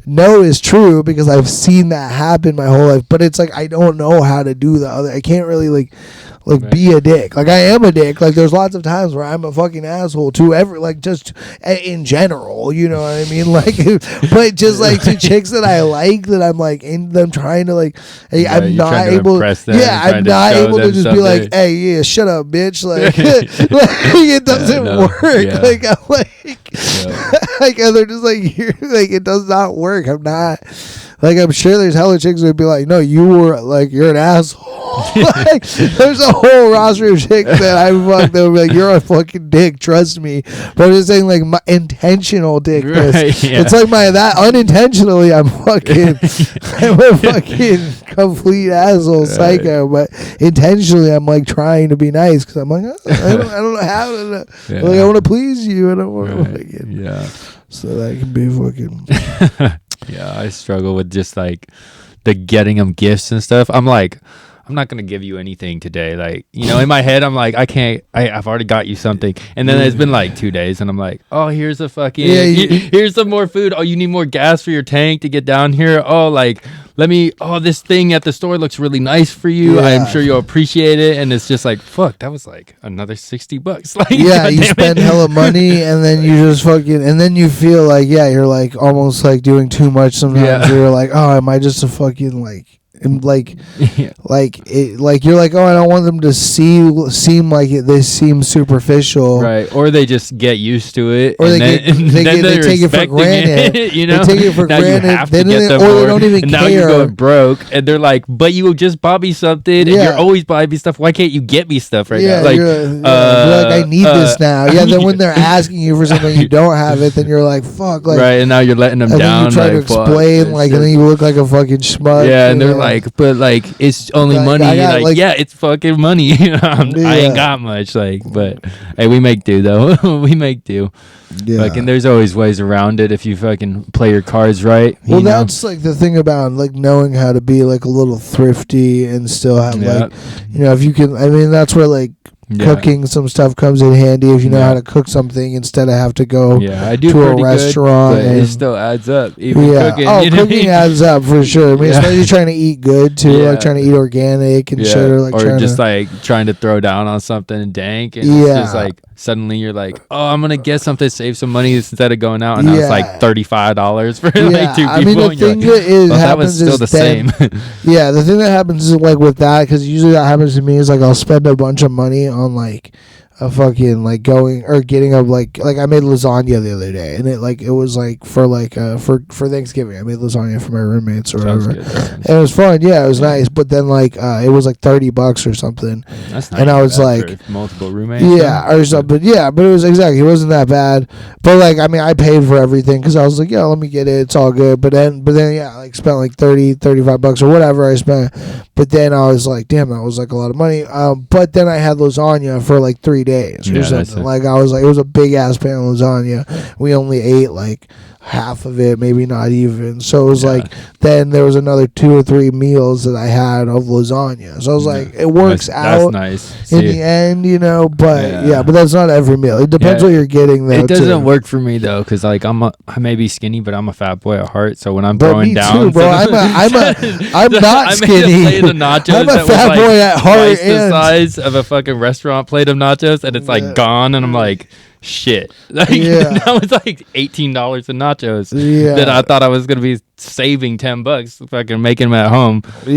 know is true because I've seen that happen my whole life. But it's like I don't know how to do the other. I can't really like like be a dick. Like I am a dick. Like there's lots of times where I'm a fucking asshole to like just in general, you know what I mean? Like, but just like to chicks that I like, that I'm like in them trying to like, hey, I'm not able. I'm not able to just be like, hey, yeah, shut up, bitch. Like, it doesn't work. Yeah. Like I'm like, like and they're just like, like it does not work. I'm not. Like, I'm sure there's hella chicks would be like, no, you're an asshole. Like, there's a whole roster of chicks that I fucked that would be like, you're a fucking dick, trust me. But I'm just saying, like, my intentional dickness. Right, yeah. It's like that unintentionally, I'm a fucking complete asshole psycho. But intentionally, I'm like trying to be nice because I'm like, I don't know how to, like, I want to please you. And I want to so that can be fucking. Yeah, I struggle with just like the getting them gifts and stuff. I'm like, I'm not gonna give you anything today. Like, you know, in my head, I'm like, I've already got you something. And then it's been like 2 days, and I'm like, oh, here's a fucking, here's some more food. Oh, you need more gas for your tank to get down here. Oh, like, this thing at the store looks really nice for you. I'm sure you'll appreciate it. And it's just like, fuck, that was like another $60. Like, you spend hella money, and then you just fucking, and then you feel like, you're like almost like doing too much sometimes. You're like, oh, am I just a fucking like, and like you're like, oh, I don't want them to seem like they seem superficial, right? Or they just get used to it, or they take it for granted. You know, they take it for granted. They don't even care. Now you're going broke, and they're like, "But you just bought me something, and you're always buying me stuff. Why can't you get me stuff right now?" Like, you're like, I need this now. Yeah, then when they're asking you for something you don't have it, then you're like, "Fuck!" Like, right, and now you're letting them down. Then you try to explain, like, and then you look like a fucking schmuck. Yeah, and they're like, but like it's only money. Like, it's fucking money. I ain't got much. Like, but hey, we make do though. We make do. Yeah. Like, and there's always ways around it if you fucking play your cards right. Well, that's like the thing about like knowing how to be like a little thrifty and still have like, you know, if you can. I mean, that's where like. Cooking some stuff comes in handy if you know how to cook something instead of have to go to a restaurant. Good, but it still adds up. Even cooking, cooking adds up for sure. I mean, especially trying to eat good too, like trying to eat organic and shit, or like trying to throw down on something dank, and it's just like suddenly you're like, oh, I'm gonna get something, save some money instead of going out, and now it's like $35 for like 2 people. I mean, the thing that was still the same. The thing that happens is like with that, because usually that happens to me is like I'll spend a bunch of money on like a fucking like going or getting a like I made lasagna the other day, and it was like for Thanksgiving I made lasagna for my roommates or whatever. And it was fun. Yeah, it was nice. But then like it was like $30 or something. That's nice. And I was like multiple roommates. Yeah, or something. Yeah, but it wasn't that bad. But like I mean I paid for everything because I was like, yeah, let me get it. It's all good. But then like spent like $35 or whatever I spent. But then I was like, damn, that was like a lot of money. But then I had lasagna for like 3 days or something. Like I was like, it was a big ass pan of lasagna. We only ate like half of it, maybe not even. So it was like, then there was another 2 or 3 meals that I had of lasagna. So I was like, it works out nice. in the end, you know. But but that's not every meal. It depends what you're getting though. It doesn't work for me though, because like I may be skinny, but I'm a fat boy at heart. So when I'm throwing down, too, bro, I'm not skinny. I'm a fat boy at heart. Twice the size of a fucking restaurant plate of nachos, and it's like gone, and I'm like, shit. Like, that was like $18 in nachos that I thought I was gonna be saving $10 fucking making them at home. But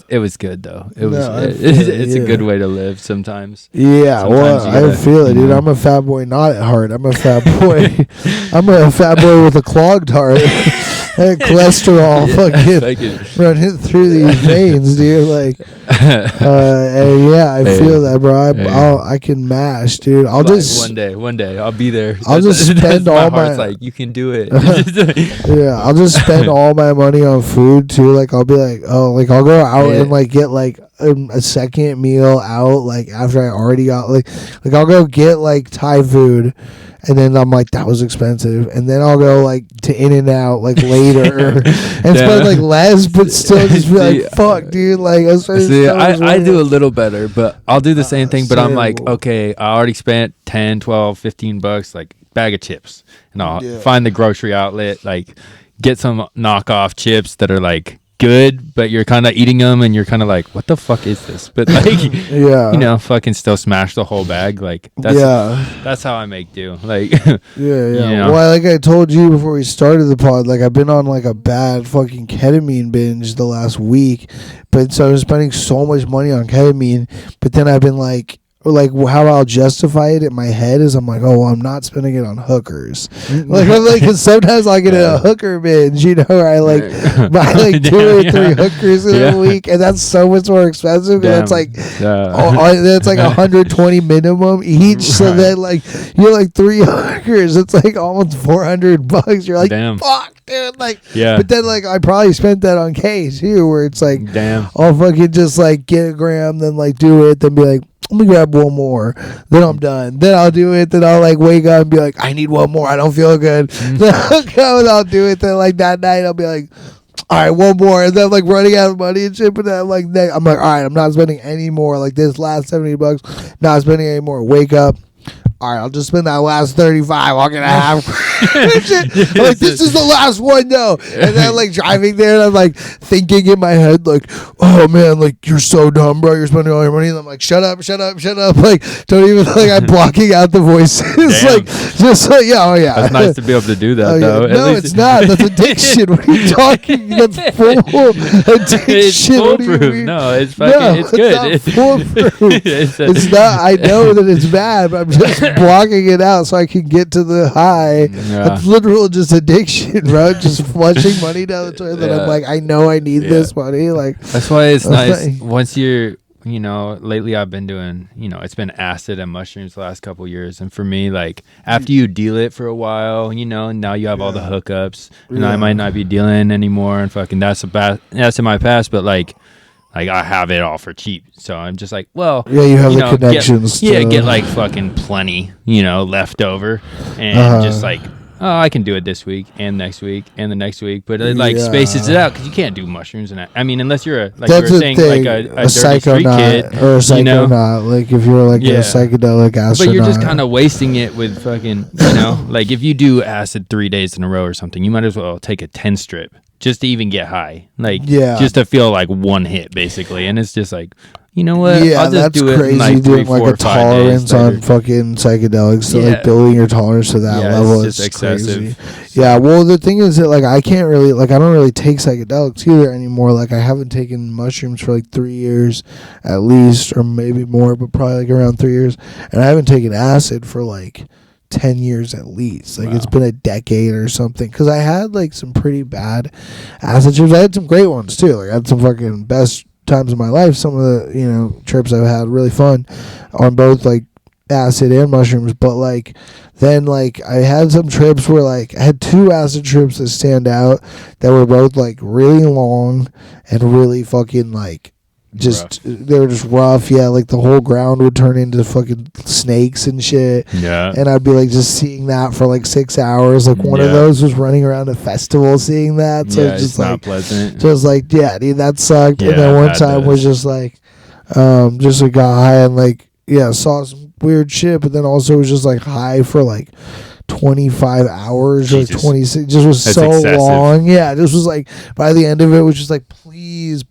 it was good though. It's a good way to live sometimes. I feel it, dude. I'm a fat boy not at heart. I'm a fat boy. I'm a fat boy with a clogged heart. Cholesterol fucking running through these veins, dude. Like, I feel that, bro. I can mash, dude. I'll just one day I'll be there. I'll just spend all my heart's like, you can do it. I'll just spend all my money on food too. Like I'll be like, oh, like I'll go out and like get like a second meal out, like after I already got like I'll go get like Thai food. And then I'm like, that was expensive. And then I'll go like to In-N-Out like later and spend like less, but still just be like, fuck, dude. Like, I do a little better, but I'll do the same thing. But I'm like, okay, I already spent $10, $12, $15, like bag of chips. And I'll find the grocery outlet, like get some knockoff chips that are like good, but you're kind of eating them and you're kind of like, what the fuck is this? But like, yeah, you know, fucking still smash the whole bag. Like, that's how I make do. Like, yeah. You know? Well, like I told you before we started the pod, like I've been on like a bad fucking ketamine binge the last week, but so I'm spending so much money on ketamine, but then I've been like how I'll justify it in my head is I'm like, oh, well, I'm not spending it on hookers. Like I'm like, cause sometimes I'll get a hooker binge, you know, where I like buy like 2 or 3 hookers in a week, and that's so much more expensive. That's like that's like 120 minimum each. So then like you're like 3 hookers, it's like almost $400. You're like, damn. Fuck, dude. Like, but then like I probably spent that on K too, where it's like, damn, I'll fucking just like get a gram, then like do it, then be like, let me grab one more, then I'm done. Then I'll do it. Then I'll like wake up and be like, I need one more. I don't feel good. Then I'll go and I'll do it. Then like that night I'll be like, all right, one more. And then I'm like running out of money and shit. But then I'm like, all right, I'm not spending any more. Like this last $70, not spending any more. Wake up. All right, I'll just spend that last 35. I'm gonna have. I'm like, this is the last one, though. And then I'm like driving there, and I'm like thinking in my head, like, oh man, like you're so dumb, bro. You're spending all your money. And I'm like, shut up. Like, don't even like. I'm blocking out the voices. Like, just like, yeah, oh yeah. That's nice to be able to do that, though. No, it's not. That's addiction. What are you talking? That's full addiction. It's foolproof. No, it's fucking. It's good. It's not foolproof. It's not. I know that it's bad, but I'm just blocking it out so I can get to the high. That's literal just addiction, bro. Just flushing money down the toilet. I'm like, I know I need this money. Like, that's why it's nice once you're, you know, lately I've been doing, you know, it's been acid and mushrooms the last couple of years, and for me, like after you deal it for a while, you know, now you have all the hookups, and I might not be dealing anymore, and fucking that's in my past, but like I have it all for cheap. So I'm just like, well, you have the connections. Get like fucking plenty, you know, left over. And just like, oh, I can do it this week and next week and the next week. But it like spaces it out because you can't do mushrooms. And I mean, unless you're like you were saying, like a dirty street kid. Or a psychonaut. Like if you're like a psychedelic astronaut. But you're just kind of wasting it with fucking, you know, like if you do acid 3 days in a row or something, you might as well take a 10 strip. Just to even get high, like just to feel like one hit, basically, and it's just like, you know what? I'll just do it in like doing 3, like a tolerance on fucking psychedelics, so like building your tolerance to that level is just excessive. Crazy. Yeah, well, the thing is that like I can't really I don't really take psychedelics either anymore. Like I haven't taken mushrooms for like 3 years at least, or maybe more, but probably like around 3 years, and I haven't taken acid for like 10 years at least. Like it's been a decade or something, because I had like some pretty bad acid trips. I had some great ones too. Like I had some fucking best times of my life. Some of the, you know, trips I've had really fun on both like acid and mushrooms. But like then like I had some trips where like I had 2 acid trips that stand out that were both like really long and really fucking like just they were just rough. Like the whole ground would turn into fucking snakes and shit. And I'd be like just seeing that for like 6 hours. Like one of those was running around a festival seeing that. So it's just like not pleasant. Just like, dude, that sucked. And then one time was just like just like got high and like saw some weird shit, but then also was just like high for like 25 hours or 26. Just was so excessive. Long. This was like by the end of it was just like, please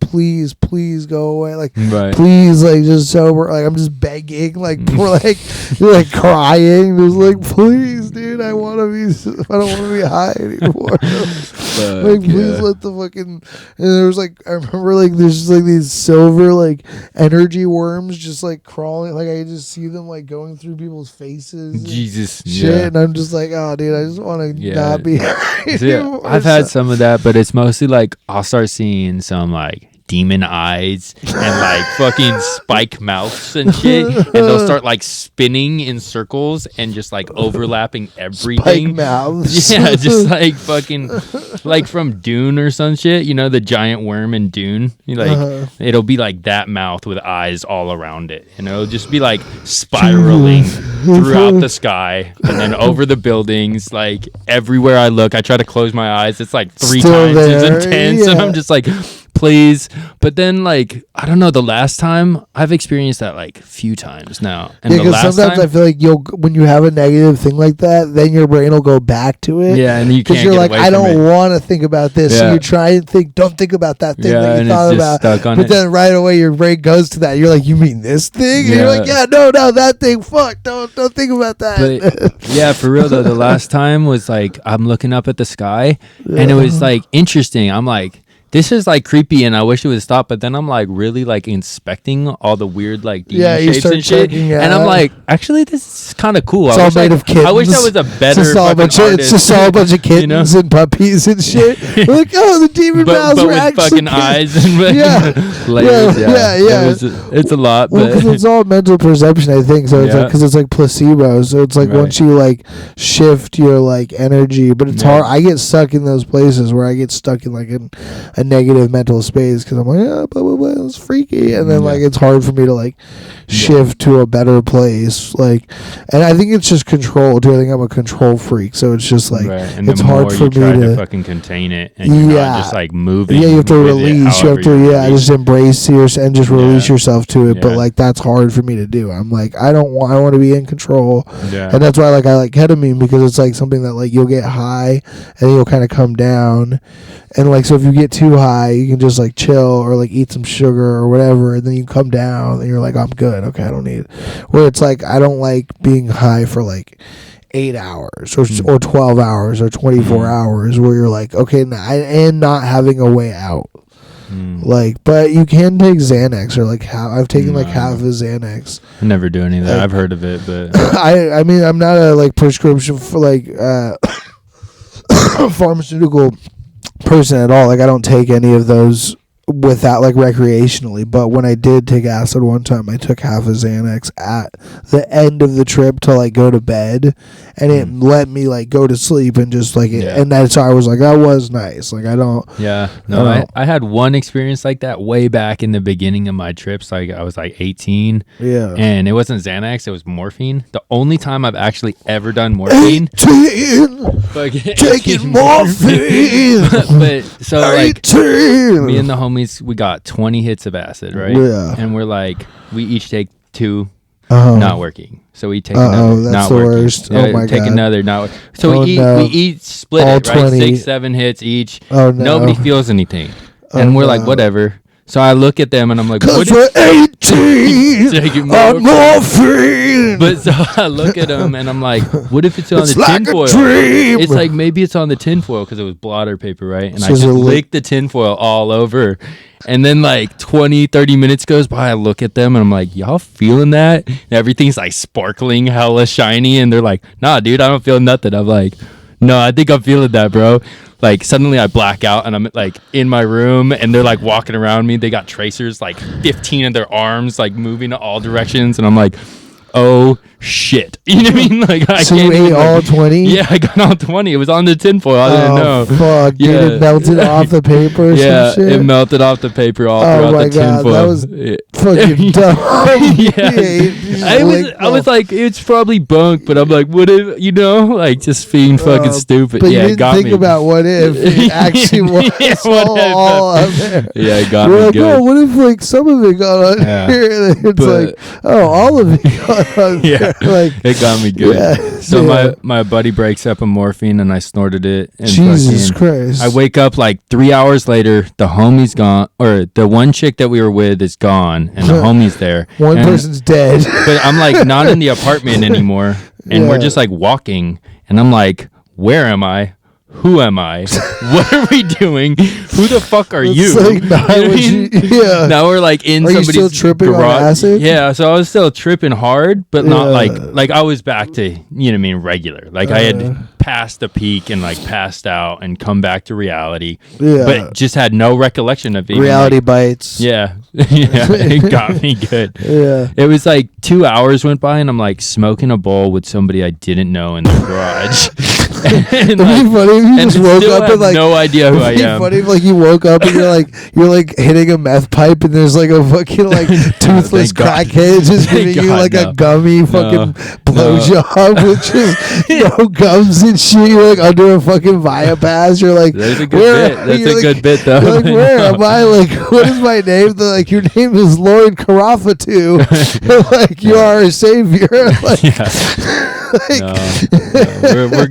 go away. Like please, like just sober. Like I'm just begging. Like we're like you're like crying. Just like, please, dude, I don't want to be high anymore. Like please let the fucking. And there was like I remember like there's just like these silver like energy worms just like crawling. Like I just see them like going through people's faces. Jesus, shit. And I'm just like, oh, dude, I just want to not be. I've had some of that, but it's mostly like I'll start seeing some like demon eyes and like fucking spike mouths and shit, and they'll start like spinning in circles and just like overlapping everything. Spike mouths. Just like fucking like from Dune or some shit, you know, the giant worm in Dune. Like it'll be like that mouth with eyes all around it, and it'll just be like spiraling throughout the sky and then over the buildings. Like everywhere I look, I try to close my eyes, it's like 3 times as intense, and I'm just like, please. But then, like, I don't know, the last time I've experienced that like a few times now. And yeah, because sometimes I feel like when you have a negative thing like that, then your brain will go back to it. Yeah, and you can't. Because you're like, I don't want to think about this. Yeah. So you try and don't think about that thing that you thought about. But then right away your brain goes to that. You're like, you mean this thing? And you're like, yeah, no, that thing. Fuck, don't think about that. But yeah, for real though, the last time was like, I'm looking up at the sky, and it was like interesting. I'm like, this is like creepy, and I wish it would stop. But then I'm like really like inspecting all the weird like demon shapes and shit, and I'm like, actually, this is kind of cool. It's all made of kittens. I wish I was a better artist. It's just all a bunch of kittens and puppies and shit. Like, oh, the demon mouths were actually fucking eyes and layers. Yeah. It's a lot, well, because it's all mental perception, I think. So it's like because it's like placebo. So it's like once you like shift your like energy, but it's hard. I get stuck in those places where I get stuck in like a negative mental space because I'm like, blah blah blah, it's freaky, and then like it's hard for me to like shift to a better place, like, and I think it's just control too. I think I'm a control freak, so it's just like it's hard for me to fucking contain it, and you're not just like moving. Yeah, you have to release. You have to just embrace and just release yourself to it. But like that's hard for me to do. I'm like, I want to be in control, and that's why like I like ketamine, because it's like something that like you'll get high and then you'll kind of come down. And like, so if you get too high, you can just like chill or like eat some sugar or whatever, and then you come down and you're like, I'm good. Okay, I don't need it. Where it's like, I don't like being high for like 8 hours or 12 hours or 24 hours where you're like, okay, and not having a way out. Like, but you can take Xanax, or like I've taken like half a Xanax. I never do any of that. I've heard of it, but I mean, I'm not a like prescription for like pharmaceutical person at all. Like, I don't take any of those without like recreationally, but when I did take acid one time, I took half a Xanax at the end of the trip to like go to bed, and it let me like go to sleep and just like and that's how I was like, that was nice. Like, I had one experience like that way back in the beginning of my trips. Like, I was like 18, and it wasn't Xanax, it was morphine. The only time I've actually ever done morphine. 18 taking morphine. But so like me and the homies, we got 20 hits of acid, right? Yeah. And we're like, we each take 2, not working. So we take another, that's not the working. worst. Oh my take God. another, not working. So we each split all it, right? 20. 6-7 hits each. Oh no. Nobody feels anything. And we're like, whatever. So I look at them and I'm like, because we're 18 on morphine. But so I look at them and I'm like, what if it's on the like tinfoil? It's like, maybe it's on the tinfoil because it was blotter paper, right? And I just licked the tinfoil all over. And then like 20-30 minutes goes by, I look at them and I'm like, y'all feeling that? And everything's like sparkling, hella shiny, and they're like, nah dude, I don't feel nothing. I'm like, no, I think I'm feeling that, bro. Like, suddenly I black out and I'm like in my room and they're like walking around me. They got tracers, like 15 of their arms, like moving to all directions. And I'm like, oh shit. You know what I mean? Like, I so you ate all 20? Yeah, I got all 20. It was on the tinfoil. I didn't know. Fuck, dude. It melted off the paper or some shit? It melted off the paper all throughout the tinfoil. That was fucking dumb. I was like, it's probably bunk, but I'm like, what if, like just being fucking stupid. But you didn't think about what if it actually was all up there. Yeah, it got me like, good. Oh, what if like some of it got on here? It's like, oh, all of it got on there. Like, it got me good. Yeah, so my buddy breaks up a morphine and I snorted it. And Jesus Christ. I wake up like 3 hours later, the homie's gone, or the one chick that we were with is gone, and the homie's there. One person's dead. But I'm like not in the apartment anymore, and we're just like walking, and I'm like, where am I? Who am I? What are we doing? Who the fuck are you? Like, now we're like in somebody's you still tripping garage. On acid? Yeah, so I was still tripping hard, but not like I was back to, regular. Like I had passed the peak and like passed out and come back to reality. Yeah. But just had no recollection of it. Reality bites. Yeah. It got me good. Yeah. It was like 2 hours went by and I'm like smoking a bowl with somebody I didn't know in the garage. It'd be funny if you just woke up and like no idea who I am. It'd be funny if like you woke up and you're like hitting a meth pipe and there's like a fucking like toothless crackhead just giving you like a gummy fucking blowjob with just no gums and shit. You're like under a fucking Via Pass. You're like, that's a good bit. That's a good bit though. You're like, where am I? Like, what is my name? They're like, your name is Lord Karafatu. Like, you are a savior. Like, like, we're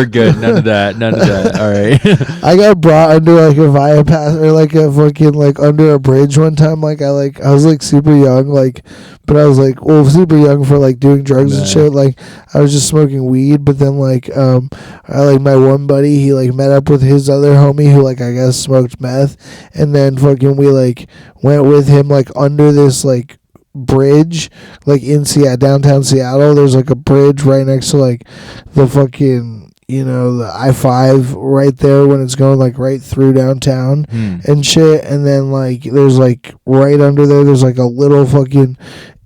good. None of that. All right. I got brought under like a Via Pass or like a fucking like under a bridge one time. Like I was like super young, like, but I was like super young for like doing drugs and shit. Like I was just smoking weed, but then like I like my one buddy, he like met up with his other homie who like I guess smoked meth, and then fucking we like went with him like under this like bridge like in downtown Seattle. There's like a bridge right next to like the fucking the I-5 right there when it's going like right through downtown and shit, and then like there's like right under there's like a little fucking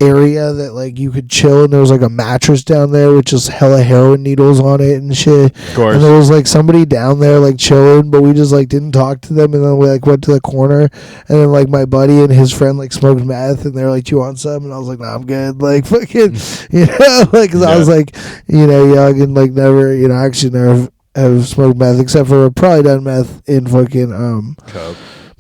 area that like you could chill, and there was like a mattress down there with just hella heroin needles on it and shit. Of course. And there was like somebody down there like chilling, but we just like didn't talk to them, and then we like went to the corner, and then like my buddy and his friend like smoked meth, and they were like, "Do you want some?" And I was like, "Nah, I'm good." Like fucking, like cause I was like, young and like never, actually never have smoked meth except for probably done meth in fucking Coke.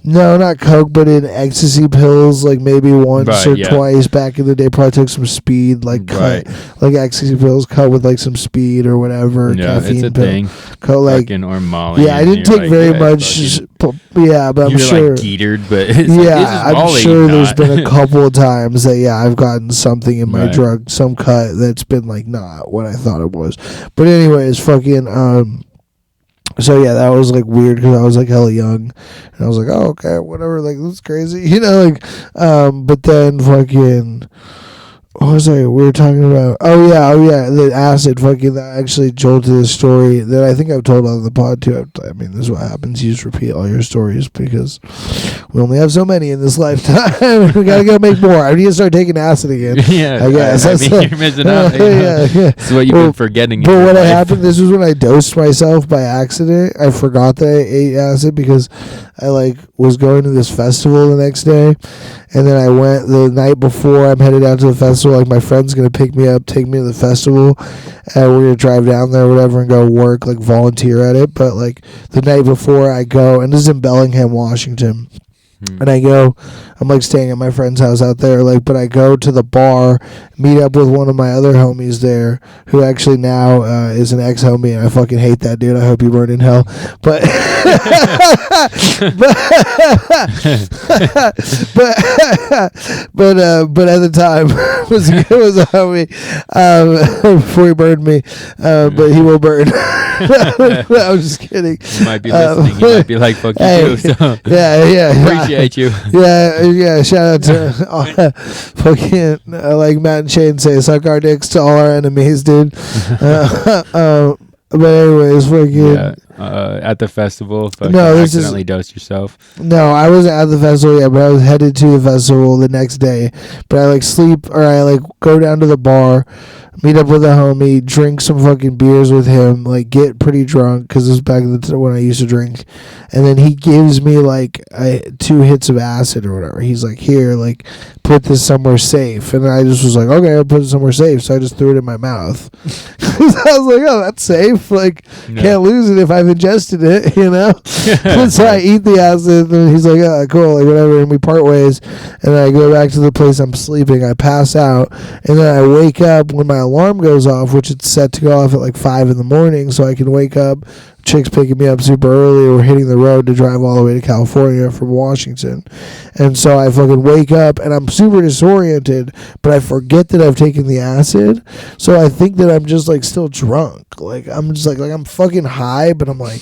No, not coke, but in ecstasy pills, like maybe once or twice back in the day. Probably took some speed, like cut, like ecstasy pills cut with like some speed or whatever. Yeah, caffeine it's a pill. thing. Like or Molly. Yeah, I didn't take very much. But I'm sure. Like geetered, but I'm sure there's been a couple of times that I've gotten something in my drug, some cut that's been like not what I thought it was. But anyways, fucking so yeah, that was like weird because I was like hella young, and I was like, oh okay, whatever, like that's crazy, like. But then fucking, what was I? We were talking about. Oh yeah, the acid. Fucking that actually jolted the story that I think I've told on the pod too. I mean, this is what happens. You just repeat all your stories because we only have so many in this lifetime. We gotta go make more. I need to start taking acid again. Yeah, I guess. I mean, you're missing out. Yeah. It's what you've been forgetting. But what happened? This was when I dosed myself by accident. I forgot that I ate acid because I like was going to this festival the next day. And then I went the night before. I'm headed out to the festival. Like my friend's gonna pick me up, take me to the festival, and we're gonna drive down there, or whatever, and go work, like volunteer at it. But like the night before, I go, and this is in Bellingham, Washington. And I go, I'm like staying at my friend's house out there, like, but I go to the bar, meet up with one of my other homies there, who actually now is an ex-homie, and I fucking hate that dude. I hope you burn in hell. But but at the time was a homie before he burned me, but he will burn. No, I'm just kidding. You might be listening. You might be like, fuck you too. So. Yeah. Appreciate you. Yeah. Shout out to fucking like Matt and Shane say, suck our dicks to all our enemies, dude. But anyways, fucking at the festival, accidentally dosed yourself. No, I wasn't at the festival but I was headed to the festival the next day. But I like sleep, or I like go down to the bar, meet up with a homie, drink some fucking beers with him, like get pretty drunk because this was back when I used to drink, and then he gives me like 2 hits of acid or whatever. He's like, here, like put this somewhere safe, and I just was like, okay, I'll put it somewhere safe. So I just threw it in my mouth. I was like, oh, that's safe. Like can't lose it if I've ingested it, And so I eat the acid, and he's like, oh, cool, like whatever, and we part ways, and I go back to the place I'm sleeping. I pass out, and then I wake up when my alarm goes off, which it's set to go off at like 5 a.m, so I can wake up. Chick's picking me up super early. We're hitting the road to drive all the way to California from Washington. And so I fucking wake up and I'm super disoriented, but I forget that I've taken the acid. So I think that I'm just like still drunk. Like I'm just like I'm fucking high, but I'm like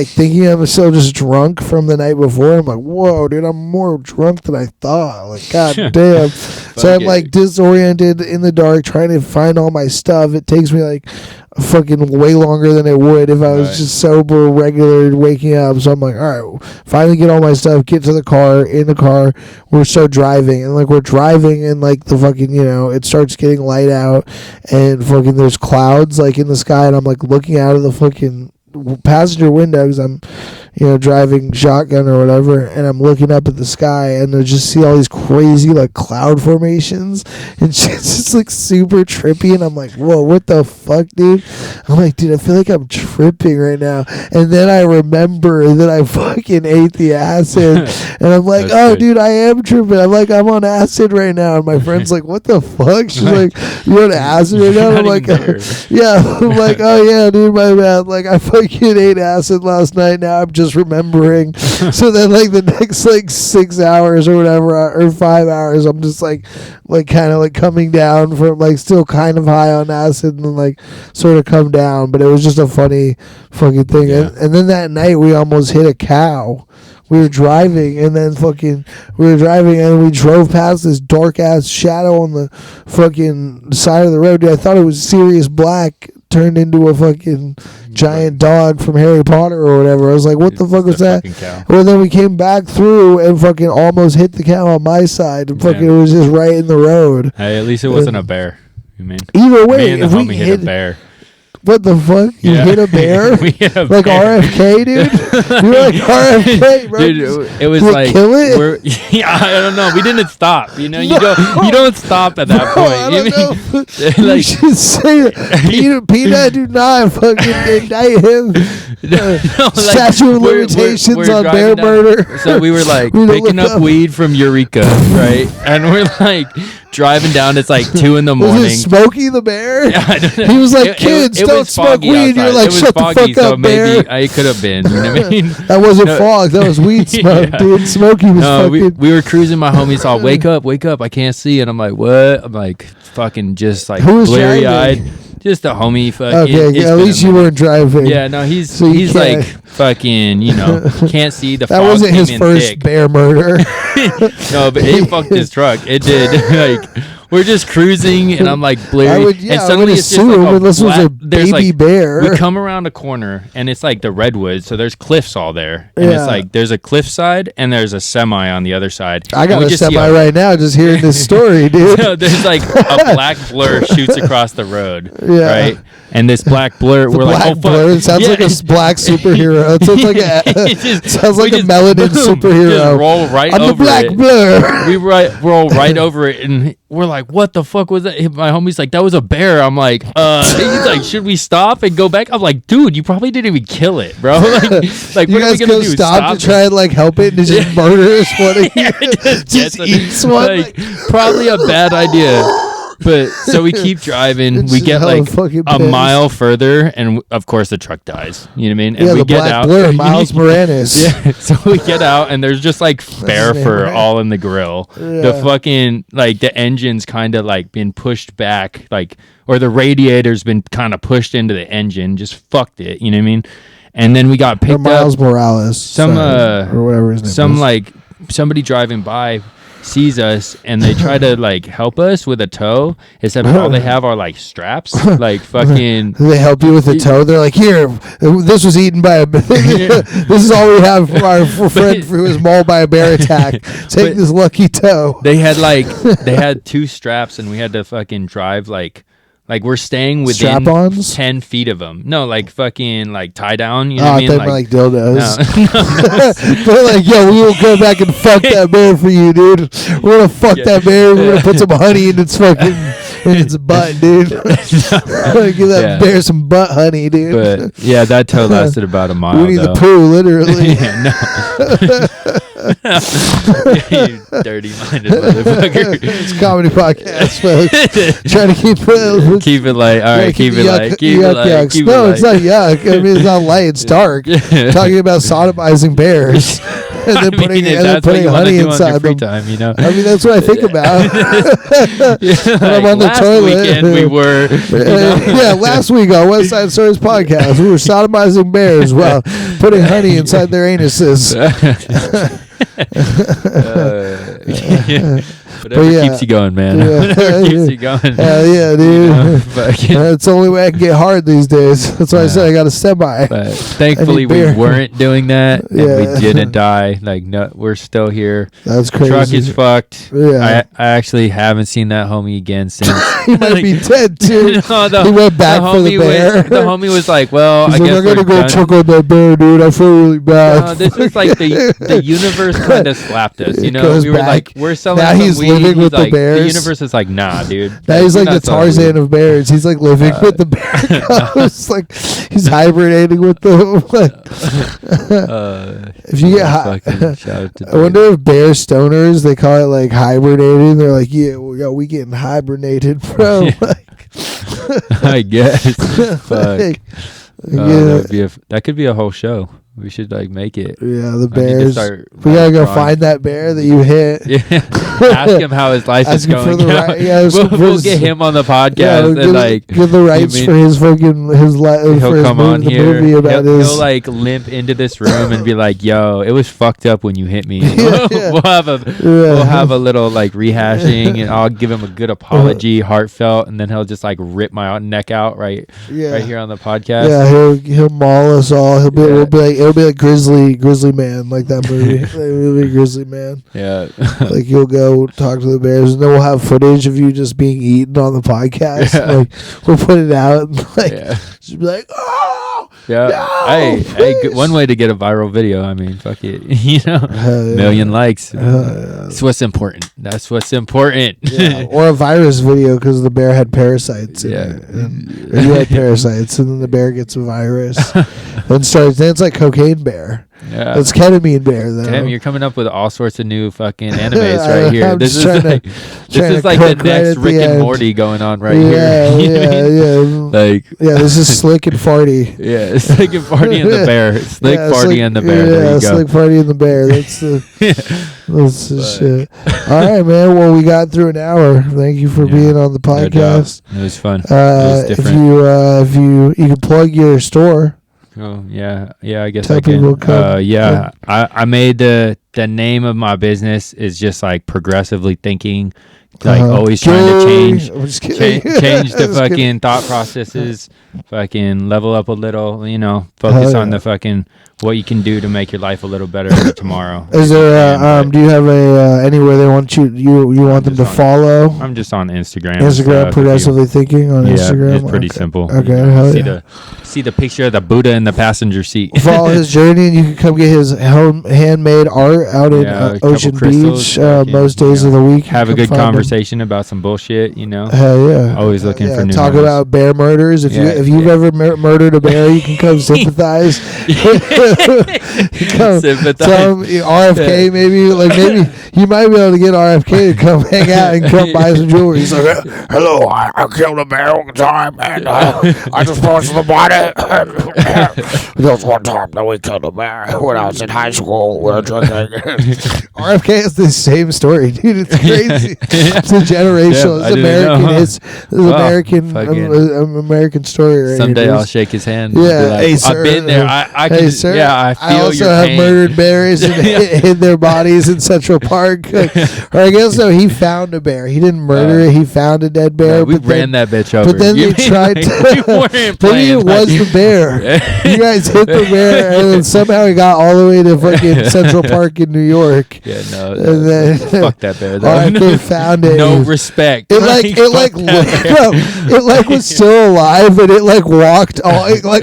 thinking I'm still just drunk from the night before. I'm like, whoa, dude, I'm more drunk than I thought. Like, god damn. So I'm like disoriented in the dark trying to find all my stuff. It takes me like fucking way longer than it would if I was just sober, regular, waking up. So I'm like, all right, finally get all my stuff, get to the car. In the car, we're start driving, and like we're driving, and like the fucking, you know, it starts getting light out, and fucking there's clouds like in the sky, and I'm like looking out of the fucking passenger window because I'm, you know, driving shotgun or whatever, and I'm looking up at the sky, and I just see all these crazy like cloud formations, and shit's just like super trippy, and I'm like, whoa, what the fuck, dude? I'm like, dude, I feel like I'm tripping right now, and then I remember that I fucking ate the acid, and I'm like, oh, dude, I am tripping. I'm like, I'm on acid right now, and my friend's like, what the fuck? She's like, you're on acid right now? I'm like, yeah. I'm like, oh yeah, dude, my bad. Like, I fucking ate acid last night. Now I'm just remembering. So then like the next like 6 hours or whatever, or 5 hours, I'm just like kind of like coming down from like still kind of high on acid, and then like sort of come down. But it was just a funny fucking thing. And then that night we almost hit a cow. We were driving, and then we drove past this dark ass shadow on the fucking side of the road. Dude, I thought it was Sirius Black turned into a fucking giant dog from Harry Potter or whatever. I was like, what the fuck was that? Well, then we came back through and fucking almost hit the cow on my side, and fucking it was just right in the road. Hey, at least it wasn't a bear. You mean? Either way, me and the homie hit a bear. What the fuck? You hit a bear? We hit a like bear. RFK, dude? You were like RFK, bro. Dude, it was like kill it? I don't know. We didn't stop. You know, you don't stop at that point. I don't know. Like, you should say that. Peanut, do not fucking indict him. Statute of limitations we're on bear murder. So we were like picking up weed from Eureka, right? And we're like driving down. It's like 2 a.m. Was it Smokey the bear? Yeah, I don't know. He was like, kids, don't smoke weed. You're like, shut the fuck up, bear. Maybe I could have been. You know what I mean? That wasn't fog. That was weed smoke, dude. Smokey was fucking. We were cruising. My homies all, wake up. I can't see. And I'm like, what? I'm like, fucking just like bleary-eyed. Just a homie. Fucking. Okay, at least you weren't driving. Yeah, no, he's like fucking, you know, can't see the. That wasn't his first bear murder. No, but it fucked his truck. It did. Like, we're just cruising, and I'm like bleary. And suddenly it's just like this was a baby bear. We come around a corner, and it's like the redwoods, so there's cliffs all there, and it's like there's a cliff side and there's a semi on the other side. I got a semi right now just hearing this story, dude. So there's like a black blur shoots across the road, right? And this black blur, we're like, oh fuck! It sounds like a black superhero. It sounds like a melanin superhero. Just roll right over the black blur. We roll right over it, and we're like, what the fuck was that? My homie's like, that was a bear. I'm like, he's like, should we stop and go back? I'm like, dude, you probably didn't even kill it, bro. Like you what guys are we gonna do? Stop to try and like help it and just murder one. Just eats one. Like, probably a bad idea. But so we keep driving. We get like a mile further, and of course the truck dies. You know what I mean? And we the get black out. Blur, Miles Moranis. Yeah. So we get out, and there's just like bear fur all in the grill. Yeah. The fucking like the engine's kind of like been pushed back, like, or the radiator's been kind of pushed into the engine. Just fucked it. You know what I mean? And then we got picked up. Miles Morales, or whatever his name was. Like somebody driving by sees us, and they try to like help us with a tow, except all they have are like straps. Like fucking they help you with a tow. They're like, here, this was eaten by a this is all we have for our friend who was mauled by a bear attack. Take this lucky tow. They had 2 straps, and we had to fucking drive like we're staying within strap-ons? 10 feet of them. No, like fucking like tie down. You know what I mean? Like dildos. No. But like, yo, we will go back and fuck that bear for you, dude. We're gonna fuck that bear. We're gonna put some honey in its fucking in its butt, dude. Give that bear some butt honey, dude. But yeah, that tow lasted about a mile. Winnie the Pooh, literally. You dirty-minded motherfucker. It's a comedy podcast, folks. Trying to keep it light. All right, keep it light. Keep it light. No, it's not yuck. I mean, it's not light. It's dark. Talking about sodomizing bears and then putting honey inside them. Time, you know? I mean, that's what I think about. When I'm on the toilet. Weekend we were. Last week on West Side Stories podcast, we were sodomizing bears while putting honey inside their anuses. Whatever keeps you going, man. Whatever keeps you going. Hell yeah, dude. That's the only way I can get hard these days. That's why I said I got a semi. But thankfully, we weren't doing that, and we didn't die. Like, no, we're still here. That's crazy. Truck is fucked. Yeah. I actually haven't seen that homie again since. He might be dead too. No, he went back for the bear. The homie was like, "Well, I guess I'm gonna go check on that bear, dude. I feel really bad." No, this is like the universe kind of slapped us. You know, we were like, "We're selling." Now he's weed. living with the bears. The universe is like, "Nah, dude." Now he's like the Tarzan of bears. He's like living with the bear cubs. Like he's hibernating with them. If you get I wonder if bear stoners, they call it like hibernating. They're like, yeah, we getting hibernated, bro. Yeah. I guess. Fuck. That could be a whole show. We should like make it. Yeah, the bears. We gotta go find that bear that you hit. Yeah. Ask him how his life is going. We'll get him on the podcast and give the rights for his fucking life. He'll come on here. He'll like limp into this room and be like, "Yo, it was fucked up when you hit me." We'll have a little like rehashing, and I'll give him a good apology, heartfelt, and then he'll just like rip my neck out right here on the podcast. Yeah, he'll maul us all. It'll be like Grizzly Man, like that movie. It'll be Grizzly Man. Yeah. Like you'll go talk to the bears, and then we'll have footage of you just being eaten on the podcast. Yeah. Like we'll put it out, and like just be like, "Oh, yeah, no, hey, one way to get a viral video. I mean, fuck it, million likes. That's what's important. That's what's important. Yeah. Or a virus video because the bear had parasites. Or you had parasites, and then the bear gets a virus and starts. Then it's like cocaine bear. Yeah. It's ketamine bear though. Damn, you're coming up with all sorts of new fucking animes right here. This is like the next Rick and Morty going on right here. This is Slick and Farty. Yeah, Slick and Farty and the bear. Slick, Farty, and the bear. There you go. Slick, Farty, and the bear. That's the shit. All right, man. Well, we got through an hour. Thank you for being on the podcast. It was fun. It was different. If you can plug your store. Oh yeah, I guess I can. I made the name of my business is just like progressively thinking, like always trying to change the fucking thought processes, fucking level up a little, focus on the fucking what you can do to make your life a little better tomorrow. Is there do you have anywhere they want you want them to follow? I'm just on Instagram. Progressively thinking on Instagram. It's pretty simple. Okay, see the picture of the Buddha in the passenger seat. Follow his journey, and you can come get his handmade art out in Ocean Beach most days of the week. Have a good conversation about some bullshit, Hell yeah. Always looking for new talk ones. About bear murders. If you've ever murdered a bear, you can come sympathize. Tell him RFK maybe you might be able to get RFK to come hang out and come buy some jewelry. He's like, "Hello, I killed a bear one time, and I just posted the body." There was one time that we killed a bear when I was in high school. We were drinking. RFK has the same story, dude. It's crazy. It's a generational. It's American. American story. Right Someday here. I'll shake his hand. Yeah, hey, sir, I've been there. I can. Sir, yeah, I feel your pain. I also have murdered bears and hid their bodies in Central Park. Or I guess no, he found a bear. He didn't murder it. He found a dead bear. We ran that bitch over. But then they tried to. Maybe it was the bear. You guys hit the bear, and then somehow he got all the way to fucking Central Park in New York. Yeah, no. And then fuck that bear. They found it. No respect. It was still alive, and it walked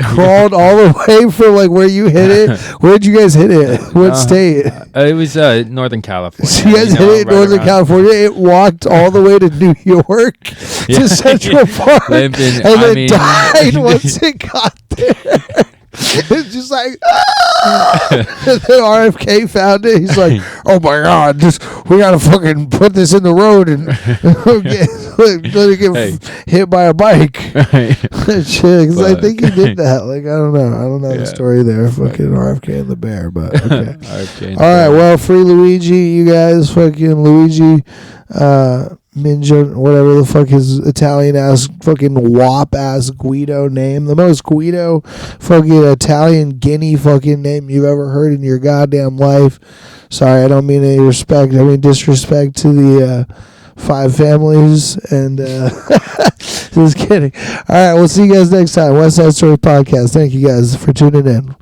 crawled all the way from where you hit it. Where'd you guys hit it? What state? It was Northern California. So you guys hit it in Northern California. It walked all the way to New York to Central Park, and then died once it got there. It's just like, and then RFK found it. He's like, "Oh my God, we gotta fucking put this in the road and Let him get hit by a bike. Right. Shit, because I think he did that. Like, I don't know the story there. Fucking RFK and the bear, but okay. RFK. All right, well, free Luigi, you guys. Fucking Luigi, Minja, whatever the fuck his Italian ass, fucking wop ass Guido name. The most Guido fucking Italian guinea fucking name you've ever heard in your goddamn life. Sorry, I don't mean any respect. I mean disrespect to the 5 families. And just kidding. All right, we'll see you guys next time. West Side Story Podcast. Thank you guys for tuning in.